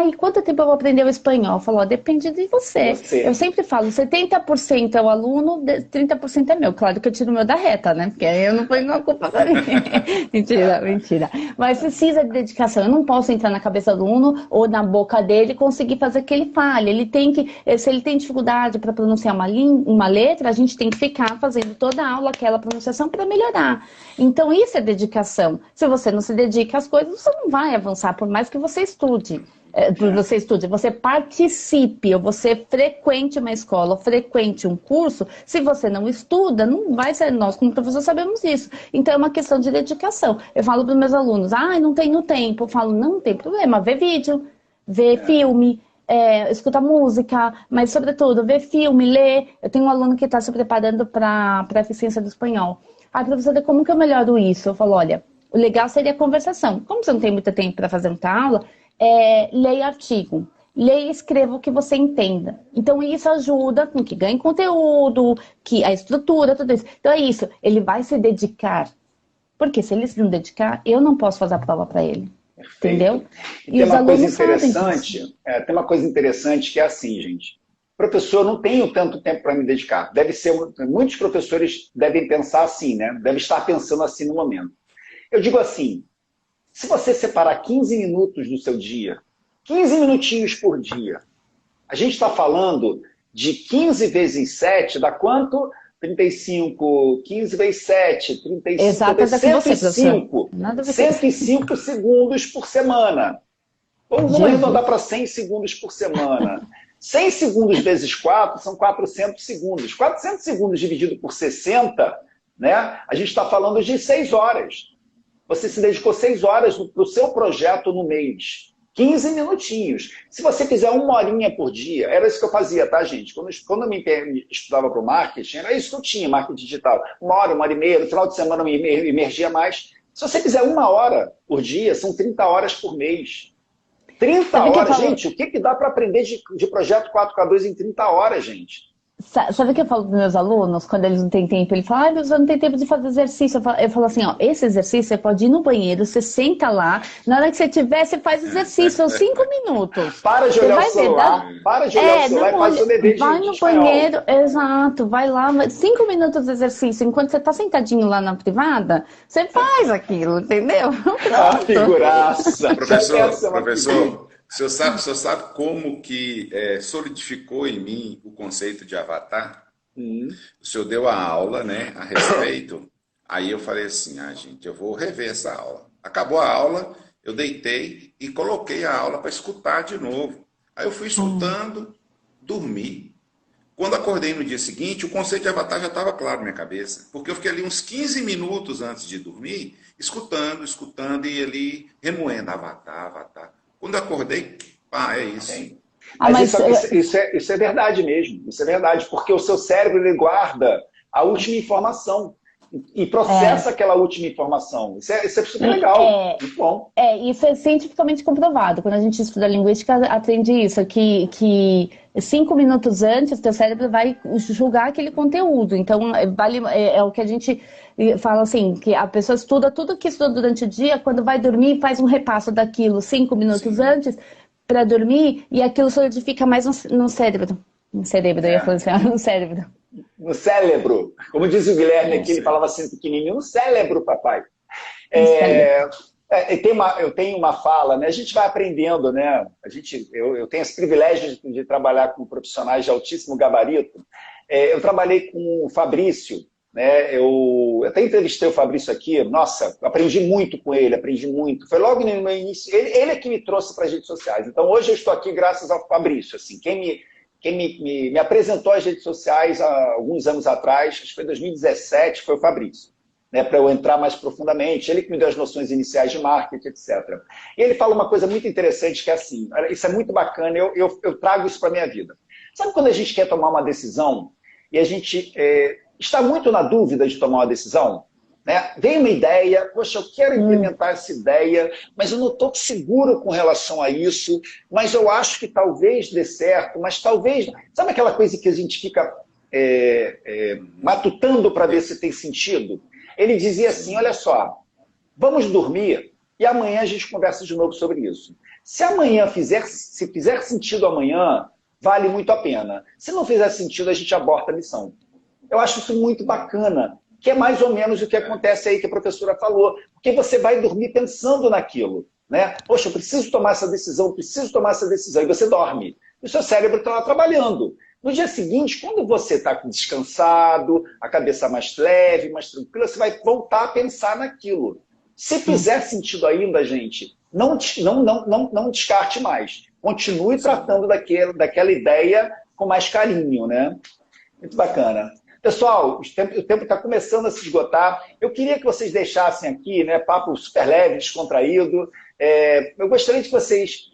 [SPEAKER 3] e quanto tempo eu vou aprender o espanhol? Eu falo, ó, depende de você. Eu sempre falo, 70% é o aluno, 30% é meu. Claro que eu tiro o meu da reta, né? Porque aí eu não ponho a culpa pra mim. Mentira. Mas precisa de dedicação. Eu não posso entrar na cabeça do aluno ou na boca dele e conseguir fazer que ele fale. Se ele tem dificuldade para pronunciar uma letra, a gente tem que ficar fazendo toda a aula, aquela pronunciação para melhorar. Então isso é dedicação. Se você não se dedica às coisas, você não vai avançar, por mais que você estude. Você participe, ou você frequente uma escola, ou frequente um curso. Se você não estuda, não vai ser. Nós, como professor, sabemos isso. Então é uma questão de dedicação. Eu falo para os meus alunos, não tenho tempo. Eu falo, não tem problema, vê vídeo, vê filme, escuta música, mas sobretudo, vê filme, lê. Eu tenho um aluno que está se preparando para a eficiência do espanhol. Professora, como que eu melhoro isso? Eu falo, olha, o legal seria a conversação. Como você não tem muito tempo para fazer muita aula, leia artigo, leia e escreva o que você entenda. Então isso ajuda com que ganhe conteúdo, que a estrutura, tudo isso. Então é isso, ele vai se dedicar. Porque se ele se não dedicar, eu não posso fazer a prova para ele. Perfeito. Entendeu?
[SPEAKER 1] E tem uma coisa interessante, tem uma coisa interessante que é assim, gente. professor, eu não tenho tanto tempo para me dedicar. Deve ser, muitos professores devem pensar assim, né? Devem estar pensando assim no momento. Eu digo assim, se você separar 15 minutos do seu dia, 15 minutinhos por dia, a gente está falando de 15 vezes 7, dá quanto? 35, 15 vezes 7, 35,
[SPEAKER 3] Exato,
[SPEAKER 1] 105, 105 segundos por semana. Vamos arredondar para 100 segundos por semana. 100 segundos vezes 4 são 400 segundos. 400 segundos dividido por 60, né? A gente está falando de 6 horas. Você se dedicou 6 horas para o seu projeto no mês. 15 minutinhos. Se você fizer 1 horinha por dia, era isso que eu fazia, tá, gente? Quando eu me estudava para o marketing, era isso que eu tinha, marketing digital. 1 hora e meia, no final de semana eu me emergia mais. Se você fizer 1 hora por dia, são 30 horas por mês. 30 horas, gente, o que dá para aprender de projeto 4K2 em 30 horas, gente?
[SPEAKER 3] Sabe o que eu falo para meus alunos, quando eles não têm tempo? Ele fala, mas eu não tenho tempo de fazer exercício. Eu falo assim, ó, esse exercício você pode ir no banheiro, você senta lá, na hora que você tiver, você faz o exercício, são 5 minutos.
[SPEAKER 1] Para de olhar o celular, para de olhar o celular e faz o dever de
[SPEAKER 3] vai no banheiro, exato, vai lá, 5 minutos de exercício, enquanto você tá sentadinho lá na privada, você faz aquilo, entendeu?
[SPEAKER 1] Ah, figuraça!
[SPEAKER 2] Professor, o senhor sabe como que solidificou em mim o conceito de avatar? O senhor deu a aula, né, a respeito. Aí eu falei assim, gente, eu vou rever essa aula. Acabou a aula, eu deitei e coloquei a aula para escutar de novo. Aí eu fui escutando, dormi. Quando acordei no dia seguinte, o conceito de avatar já estava claro na minha cabeça. Porque eu fiquei ali uns 15 minutos antes de dormir, escutando e ali remoendo, avatar. Quando eu acordei, é isso.
[SPEAKER 1] Mas isso é verdade mesmo, isso é verdade, porque o seu cérebro ele guarda a última informação e processa aquela última informação. Isso é super legal, muito bom.
[SPEAKER 3] Isso é cientificamente comprovado. Quando a gente estuda linguística, aprende isso, que 5 minutos antes, o teu cérebro vai julgar aquele conteúdo. Então, é o que a gente fala assim, que a pessoa estuda tudo que estudou durante o dia, quando vai dormir, faz um repasso daquilo 5 minutos antes para dormir, e aquilo solidifica mais no cérebro. No cérebro, eu ia falar assim, no cérebro.
[SPEAKER 1] No cérebro. Como diz o Guilherme aqui, ele falava assim pequenininho, no cérebro, papai. Eu tenho uma fala, né? A gente vai aprendendo, né? Eu tenho esse privilégio de trabalhar com profissionais de altíssimo gabarito. Eu trabalhei com o Fabrício, né? Eu até entrevistei o Fabrício aqui, nossa, aprendi muito com ele, aprendi muito. Foi logo no início, ele é que me trouxe para as redes sociais. Então hoje eu estou aqui graças ao Fabrício. Assim, quem me apresentou às redes sociais há alguns anos atrás, acho que foi em 2017, foi o Fabrício, né, para eu entrar mais profundamente. Ele que me deu as noções iniciais de marketing, etc. E ele fala uma coisa muito interessante, que é assim, isso é muito bacana, eu trago isso para a minha vida. Sabe quando a gente quer tomar uma decisão e a gente está muito na dúvida de tomar uma decisão? Né? Vem uma ideia, poxa, eu quero implementar essa ideia, mas eu não estou seguro com relação a isso, mas eu acho que talvez dê certo, mas talvez... Sabe aquela coisa que a gente fica matutando para ver se tem sentido? Ele dizia assim, olha só, vamos dormir e amanhã a gente conversa de novo sobre isso. Se amanhã se fizer sentido amanhã, vale muito a pena. Se não fizer sentido, a gente aborta a missão. Eu acho isso muito bacana, que é mais ou menos o que acontece aí que a professora falou, porque você vai dormir pensando naquilo, né? Poxa, eu preciso tomar essa decisão, e você dorme. E o seu cérebro está lá trabalhando. No dia seguinte, quando você está descansado, a cabeça mais leve, mais tranquila, você vai voltar a pensar naquilo. Se fizer sentido ainda, gente, não descarte mais. Continue tratando daquela ideia com mais carinho, né? Muito bacana. Pessoal, o tempo está começando a se esgotar. Eu queria que vocês deixassem aqui, né, papo super leve, descontraído. Eu gostaria que vocês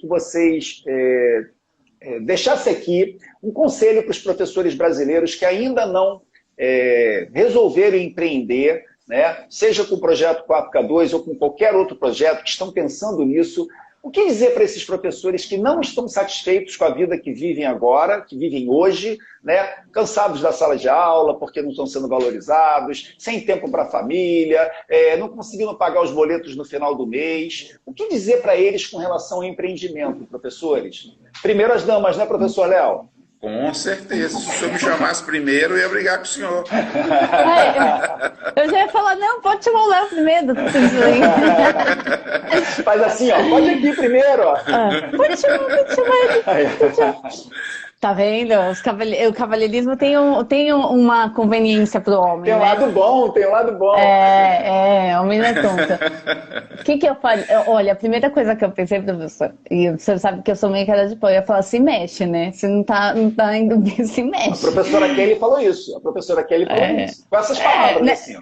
[SPEAKER 1] deixassem aqui um conselho para os professores brasileiros que ainda não resolveram empreender, né, seja com o projeto 4K2 ou com qualquer outro projeto que estão pensando nisso. O que dizer para esses professores que não estão satisfeitos com a vida que vivem agora, que vivem hoje, né? Cansados da sala de aula, porque não estão sendo valorizados, sem tempo para a família, não conseguindo pagar os boletos no final do mês? O que dizer para eles com relação ao empreendimento, professores? Primeiro as damas, né, professor Léo?
[SPEAKER 2] Com certeza. Se o senhor me chamasse primeiro, eu ia brigar com o senhor.
[SPEAKER 3] Eu já ia falar, não, pode chamar o Léo primeiro.
[SPEAKER 1] Faz assim, ó, pode ir aqui primeiro, ó.
[SPEAKER 3] Pode chamar ele. Pode chamar. Tá vendo? O cavalheirismo tem uma conveniência pro homem,
[SPEAKER 1] Tem um
[SPEAKER 3] né?
[SPEAKER 1] lado bom, tem um lado bom.
[SPEAKER 3] Homem não é tonto. O que eu falei? Olha, a primeira coisa que eu pensei, professor, e você sabe que eu sou meio cara de pau, eu ia falar, se mexe, né? Se não tá indo bem, se mexe.
[SPEAKER 1] A professora Kelly falou isso. A professora Kelly falou isso. Com essas palavras,
[SPEAKER 3] né?
[SPEAKER 1] assim, ó.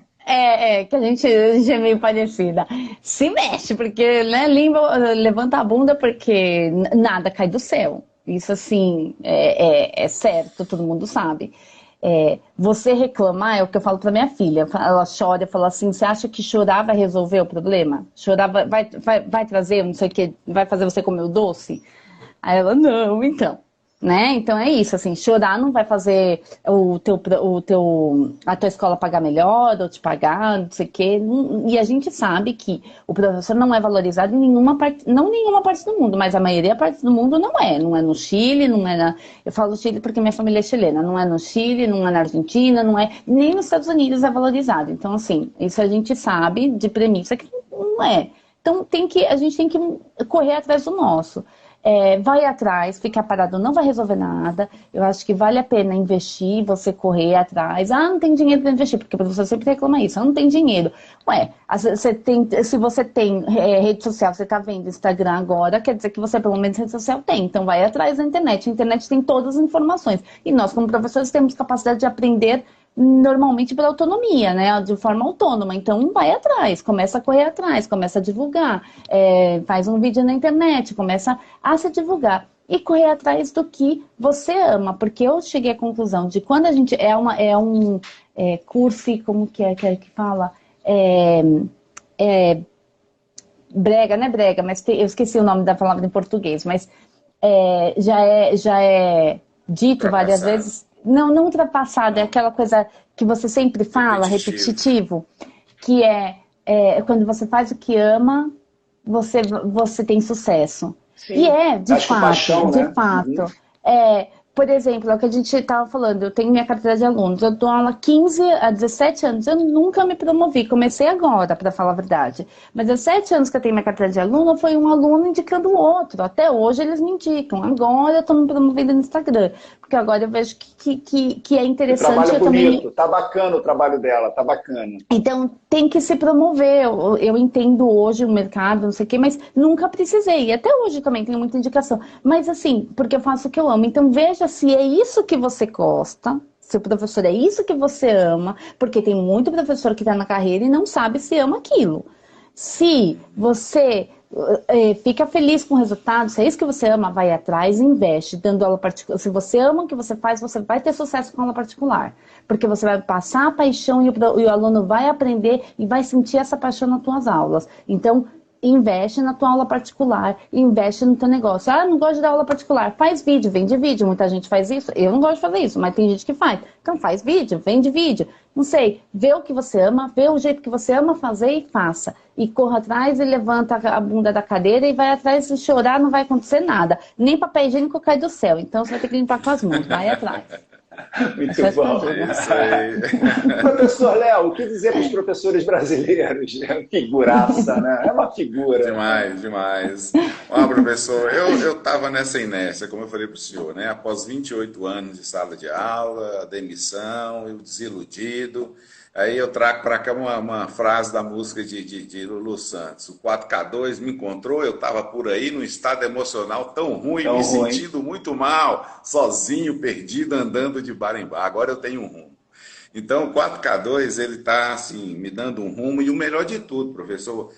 [SPEAKER 3] Que a gente é meio parecida. Se mexe, porque, né, levanta a bunda porque nada cai do céu. Isso, assim, é certo, todo mundo sabe. Você reclamar, é o que eu falo pra minha filha. Ela chora e fala assim, você acha que chorar vai resolver o problema? Chorar vai trazer, não sei o que, vai fazer você comer o doce? Aí ela, não, então. Né? Então é isso, assim, chorar não vai fazer a tua escola pagar melhor, ou te pagar, não sei o quê. E a gente sabe que o professor não é valorizado em nenhuma parte, não em nenhuma parte do mundo, mas a maioria da parte do mundo não é. Não é no Chile, não é eu falo Chile porque minha família é chilena, não é no Chile, não é na Argentina, não é, nem nos Estados Unidos é valorizado. Então, assim, isso a gente sabe de premissa que não é. Então a gente tem que correr atrás do nosso. Vai atrás, ficar parado não vai resolver nada. Eu acho que vale a pena investir, você correr atrás. Não tem dinheiro para investir, porque o professor sempre reclama isso. Não tem dinheiro. Se você tem rede social, você está vendo Instagram agora, quer dizer que você pelo menos rede social tem. Então vai atrás da internet. A internet tem todas as informações. E nós, como professores, temos capacidade de aprender normalmente pela autonomia, né? De forma autônoma. Então vai atrás, começa a correr atrás, começa a divulgar, faz um vídeo na internet, começa a se divulgar e correr atrás do que você ama, porque eu cheguei à conclusão de quando a gente curso, como que fala? Brega, não é brega, mas eu esqueci o nome da palavra em português, mas já é dito várias vezes. Não ultrapassado, é aquela coisa que você sempre fala, repetitivo, que quando você faz o que ama, você tem sucesso. Sim. E de fato, paixão, né? De fato. Por exemplo, é o que a gente estava falando, eu tenho minha carteira de alunos, eu dou aula 15 a 17 anos, eu nunca me promovi, comecei agora, para falar a verdade. Mas 17 anos que eu tenho minha carteira de aluno, foi um aluno indicando o outro, até hoje eles me indicam, agora eu estou me promovendo no Instagram, porque agora eu vejo que é interessante.
[SPEAKER 1] O trabalho bonito, tá bacana o trabalho dela, tá bacana.
[SPEAKER 3] Então tem que se promover, eu entendo hoje o mercado, não sei o quê, mas nunca precisei, e até hoje também tenho muita indicação, mas assim, porque eu faço o que eu amo, então veja se é isso que você gosta, se o professor é isso que você ama, porque tem muito professor que está na carreira e não sabe se ama aquilo. Se você fica feliz com o resultado, se é isso que você ama, vai atrás e investe, dando aula particular. Se você ama o que você faz, você vai ter sucesso com aula particular, porque você vai passar a paixão e o aluno vai aprender e vai sentir essa paixão nas tuas aulas. Então, investe na tua aula particular, investe no teu negócio. Não gosto de dar aula particular, faz vídeo, vende vídeo, muita gente faz isso, eu não gosto de fazer isso, mas tem gente que faz. Então faz vídeo, vende vídeo, não sei, vê o que você ama, vê o jeito que você ama fazer e faça. E corra atrás e levanta a bunda da cadeira e vai atrás, e chorar não vai acontecer nada, nem papel higiênico cai do céu, então você vai ter que limpar com as mãos, vai atrás.
[SPEAKER 1] Muito bom.
[SPEAKER 2] Isso aí.
[SPEAKER 1] Professor Léo, o que dizer para os professores brasileiros? Figuraça, né? É uma figura.
[SPEAKER 2] Demais. Professor, eu estava nessa inércia, como eu falei para o senhor, né? Após 28 anos de sala de aula, a demissão, eu desiludido. Aí eu trago para cá uma frase da música de Lulu Santos. O 4K2 me encontrou, eu estava por aí num estado emocional tão ruim, sentindo muito mal, sozinho, perdido, andando de bar em bar. Agora eu tenho um rumo. Então o 4K2 ele está assim, me dando um rumo, e o melhor de tudo, professor,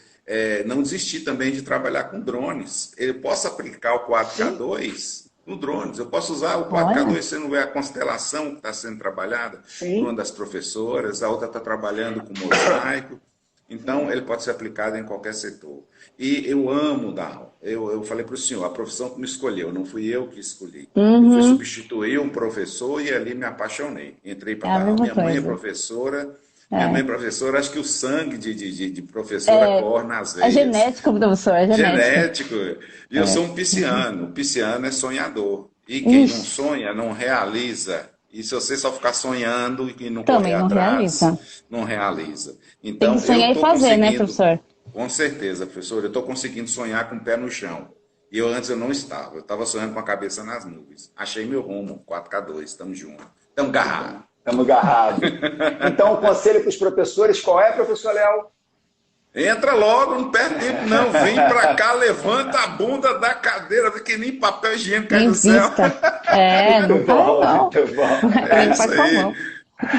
[SPEAKER 2] não desistir também de trabalhar com drones. Eu posso aplicar o 4K2 no drones. Eu posso usar o 4K2, você não vê a constelação que está sendo trabalhada por uma das professoras, a outra está trabalhando com mosaico. Então, ele pode ser aplicado em qualquer setor. E eu amo dar aula. Eu falei para o senhor, a profissão que me escolheu, não fui eu que escolhi. Eu fui substituir um professor e ali me apaixonei. Entrei para dar aula. Minha mãe é professora. Minha mãe é professora, acho que o sangue de professora corre nas veias.
[SPEAKER 3] É genético, professor, é genético.
[SPEAKER 2] E eu sou um pisciano. O pisciano é sonhador. E quem não
[SPEAKER 3] Ixi,
[SPEAKER 2] sonha, não realiza. E se você só ficar sonhando e não
[SPEAKER 3] também
[SPEAKER 2] correr
[SPEAKER 3] não
[SPEAKER 2] atrás,
[SPEAKER 3] realiza.
[SPEAKER 2] não realiza.
[SPEAKER 3] Tem
[SPEAKER 2] Então,
[SPEAKER 3] que
[SPEAKER 2] eu
[SPEAKER 3] sonhar e
[SPEAKER 2] estou
[SPEAKER 3] fazer, né,
[SPEAKER 2] conseguindo,
[SPEAKER 3] professor?
[SPEAKER 2] com certeza, professor, eu estou conseguindo sonhar com o pé no chão. E antes eu não estava. Eu estava sonhando com a cabeça nas nuvens. Achei meu rumo, 4K2, estamos juntos. Estamos garrados.
[SPEAKER 1] Estamos agarrados. Então, o conselho para os professores, qual é, professor Léo?
[SPEAKER 2] Entra logo, não perde tempo não. Vem pra cá, levanta a bunda da cadeira, que nem papel higiênico cai do céu.
[SPEAKER 3] Invista. É, não faz não.
[SPEAKER 1] Muito bom.
[SPEAKER 2] É
[SPEAKER 3] Não
[SPEAKER 2] isso
[SPEAKER 3] faz com a
[SPEAKER 2] aí.
[SPEAKER 3] mão.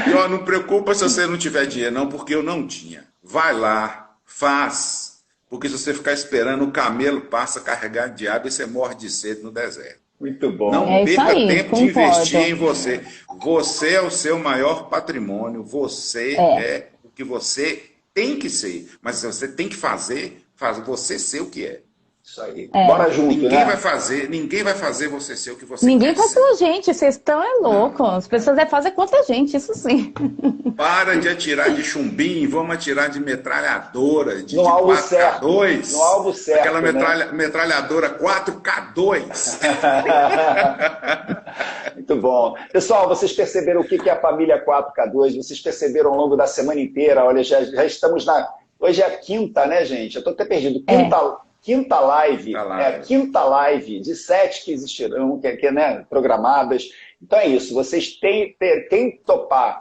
[SPEAKER 2] E ó, não preocupa se você não tiver dinheiro não, porque eu não tinha. Vai lá, faz. Porque se você ficar esperando, o camelo passa carregado de água e você morre de sede no deserto.
[SPEAKER 1] Muito bom.
[SPEAKER 2] Não
[SPEAKER 3] É isso
[SPEAKER 2] perca
[SPEAKER 3] aí,
[SPEAKER 2] tempo de
[SPEAKER 3] concordo.
[SPEAKER 2] investir em você. Você é o seu maior patrimônio. Você é o que você tem que ser. Mas você tem que fazer você ser o que é.
[SPEAKER 1] Isso aí. Bora junto,
[SPEAKER 2] Ninguém
[SPEAKER 1] né?
[SPEAKER 2] ninguém vai fazer você ser o que você
[SPEAKER 3] Ninguém
[SPEAKER 2] quer
[SPEAKER 3] faz
[SPEAKER 2] ser.
[SPEAKER 3] pela gente, vocês estão loucos. As pessoas fazem contra a gente, isso sim.
[SPEAKER 2] Para de atirar de chumbinho, vamos atirar de metralhadora, de
[SPEAKER 1] No alvo
[SPEAKER 2] 4K2.
[SPEAKER 1] certo. No alvo certo,
[SPEAKER 2] Aquela
[SPEAKER 1] né?
[SPEAKER 2] metralhadora 4K2.
[SPEAKER 1] Muito bom. Pessoal, vocês perceberam o que é a família 4K2? Vocês perceberam ao longo da semana inteira? Olha, já estamos na... Hoje é a quinta, né, gente? Eu estou até perdido. Quinta live. É a quinta live de 7 que existirão, né, programadas. Então é isso. Vocês têm que topar,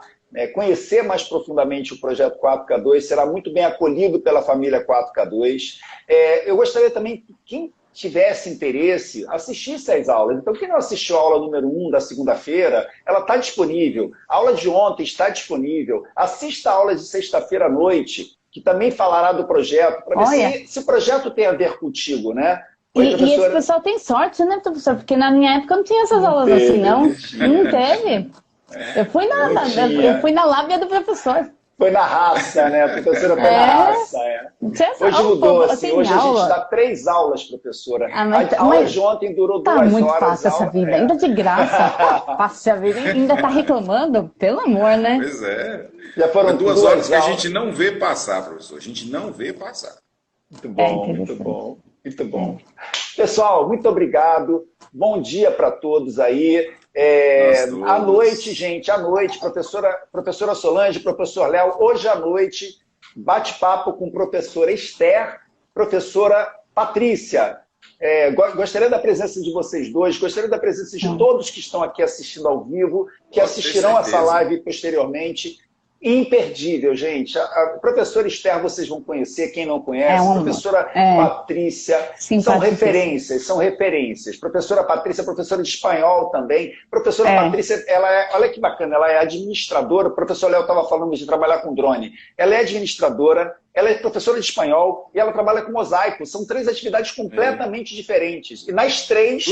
[SPEAKER 1] conhecer mais profundamente o projeto 4K2, será muito bem acolhido pela família 4K2. Eu gostaria também que quem tivesse interesse, assistisse às aulas. Então, quem não assistiu a aula número 1 da segunda-feira, ela está disponível. A aula de ontem está disponível. Assista a aula de sexta-feira à noite, que também falará do projeto, para ver se o projeto tem a ver contigo, né? Oi,
[SPEAKER 3] e esse pessoal tem sorte, né, professor? Porque na minha época não tinha essas aulas assim, não. Não teve. Eu fui na lábia do professor.
[SPEAKER 1] Foi na raça, né? A professora foi na raça. Hoje mudou, assim. Hoje a gente dá 3 aulas, professora. A aula de ontem durou 2 horas.
[SPEAKER 3] Tá muito fácil essa vida, ainda de graça. Fácil a vida, ainda tá reclamando? Pelo amor, né?
[SPEAKER 2] Pois é.
[SPEAKER 1] Já foram
[SPEAKER 2] 2 horas que a gente não vê passar, professor. A gente não vê passar.
[SPEAKER 1] Muito bom, muito bom. Muito bom. Pessoal, muito obrigado. Bom dia para todos aí. À noite, gente, à noite, professora Solange, professor Léo, hoje à noite, bate-papo com professora Esther, professora Patrícia. Gostaria da presença de vocês dois, gostaria da presença de todos que estão aqui assistindo ao vivo, que assistirão essa live posteriormente. Imperdível, gente. A professora Esther vocês vão conhecer, quem não conhece. Professora Patrícia, são referências. Professora Patrícia, professora de espanhol também. Professora Patrícia, olha que bacana, ela é administradora. O professor Léo estava falando de trabalhar com drone. Ela é administradora, ela é professora de espanhol e ela trabalha com mosaico. São 3 atividades completamente diferentes. E nas três,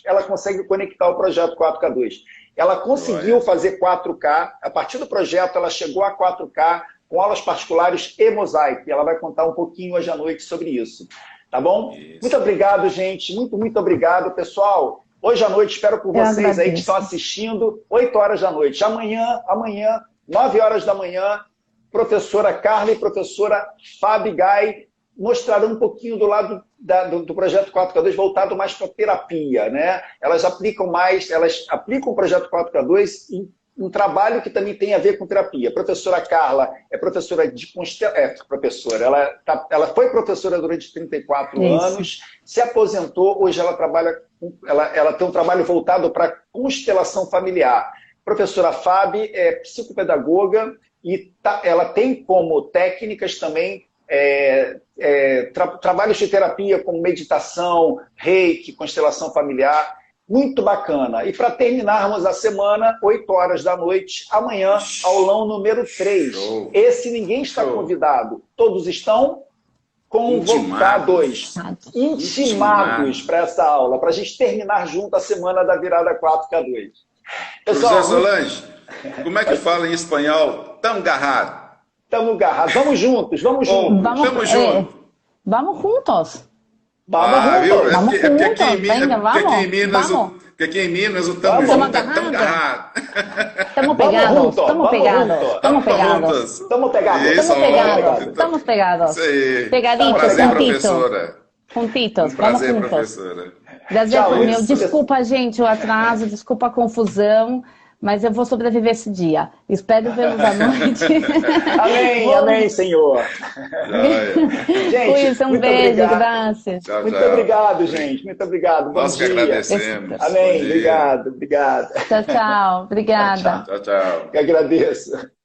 [SPEAKER 1] ela consegue conectar o projeto 4K2. Ela conseguiu fazer 4K, a partir do projeto ela chegou a 4K com aulas particulares e mosaico, e ela vai contar um pouquinho hoje à noite sobre isso, tá bom? Isso. Muito obrigado, gente, muito obrigado, pessoal. Hoje à noite, espero por vocês aí que estão assistindo, 8 horas da noite. Amanhã, 9 horas da manhã, professora Carla e professora Fabi Gai mostrarão um pouquinho do lado do projeto 4K2 voltado mais para terapia, né? Elas aplicam o projeto 4K2 em um trabalho que também tem a ver com terapia. A professora Carla é professora de ela foi professora durante 34 anos, se aposentou, hoje ela tem um trabalho voltado para constelação familiar. A professora Fabi é psicopedagoga e ela tem como técnicas também trabalhos de terapia como meditação, reiki, constelação familiar, muito bacana. E para terminarmos a semana, 8 horas da noite, amanhã, aulão número 3. Show. Esse ninguém está convidado, todos estão convocados, intimados para essa aula, para a gente terminar junto a semana da virada 4K2.
[SPEAKER 2] Pessoal, José Solange, como é que fala em espanhol? Tão garrado.
[SPEAKER 1] Estamos agarrados. Vamos juntos. Vamos juntos.
[SPEAKER 3] Vamos juntos.
[SPEAKER 1] Vamos juntos.
[SPEAKER 2] Porque aqui em Minas o tamo junto é tão agarrado.
[SPEAKER 3] Estamos pegados. Estamos pegados.
[SPEAKER 2] Isso aí.
[SPEAKER 3] Pegaditos,
[SPEAKER 2] Prazer,
[SPEAKER 3] juntitos.
[SPEAKER 2] professora.
[SPEAKER 3] Juntitos.
[SPEAKER 2] Prazer,
[SPEAKER 3] Vamos juntos.
[SPEAKER 2] professora.
[SPEAKER 3] Prazer
[SPEAKER 1] Tchau,
[SPEAKER 3] foi meu.
[SPEAKER 1] isso.
[SPEAKER 3] Desculpa, gente, o atraso, desculpa a confusão, mas eu vou sobreviver esse dia. Espero vê-los à noite.
[SPEAKER 1] Amém, amém, Senhor. Gente,
[SPEAKER 3] Luiz, um
[SPEAKER 1] muito
[SPEAKER 3] beijo,
[SPEAKER 1] obrigado.
[SPEAKER 3] graças.
[SPEAKER 2] Tchau,
[SPEAKER 1] Muito
[SPEAKER 2] tchau.
[SPEAKER 1] obrigado, gente. Muito obrigado. Bom
[SPEAKER 2] Nós que
[SPEAKER 1] dia.
[SPEAKER 2] agradecemos.
[SPEAKER 1] Amém.
[SPEAKER 2] Bom dia.
[SPEAKER 1] Obrigado, obrigado.
[SPEAKER 3] Tchau, tchau. Obrigada.
[SPEAKER 2] Tchau, tchau.
[SPEAKER 1] Eu agradeço.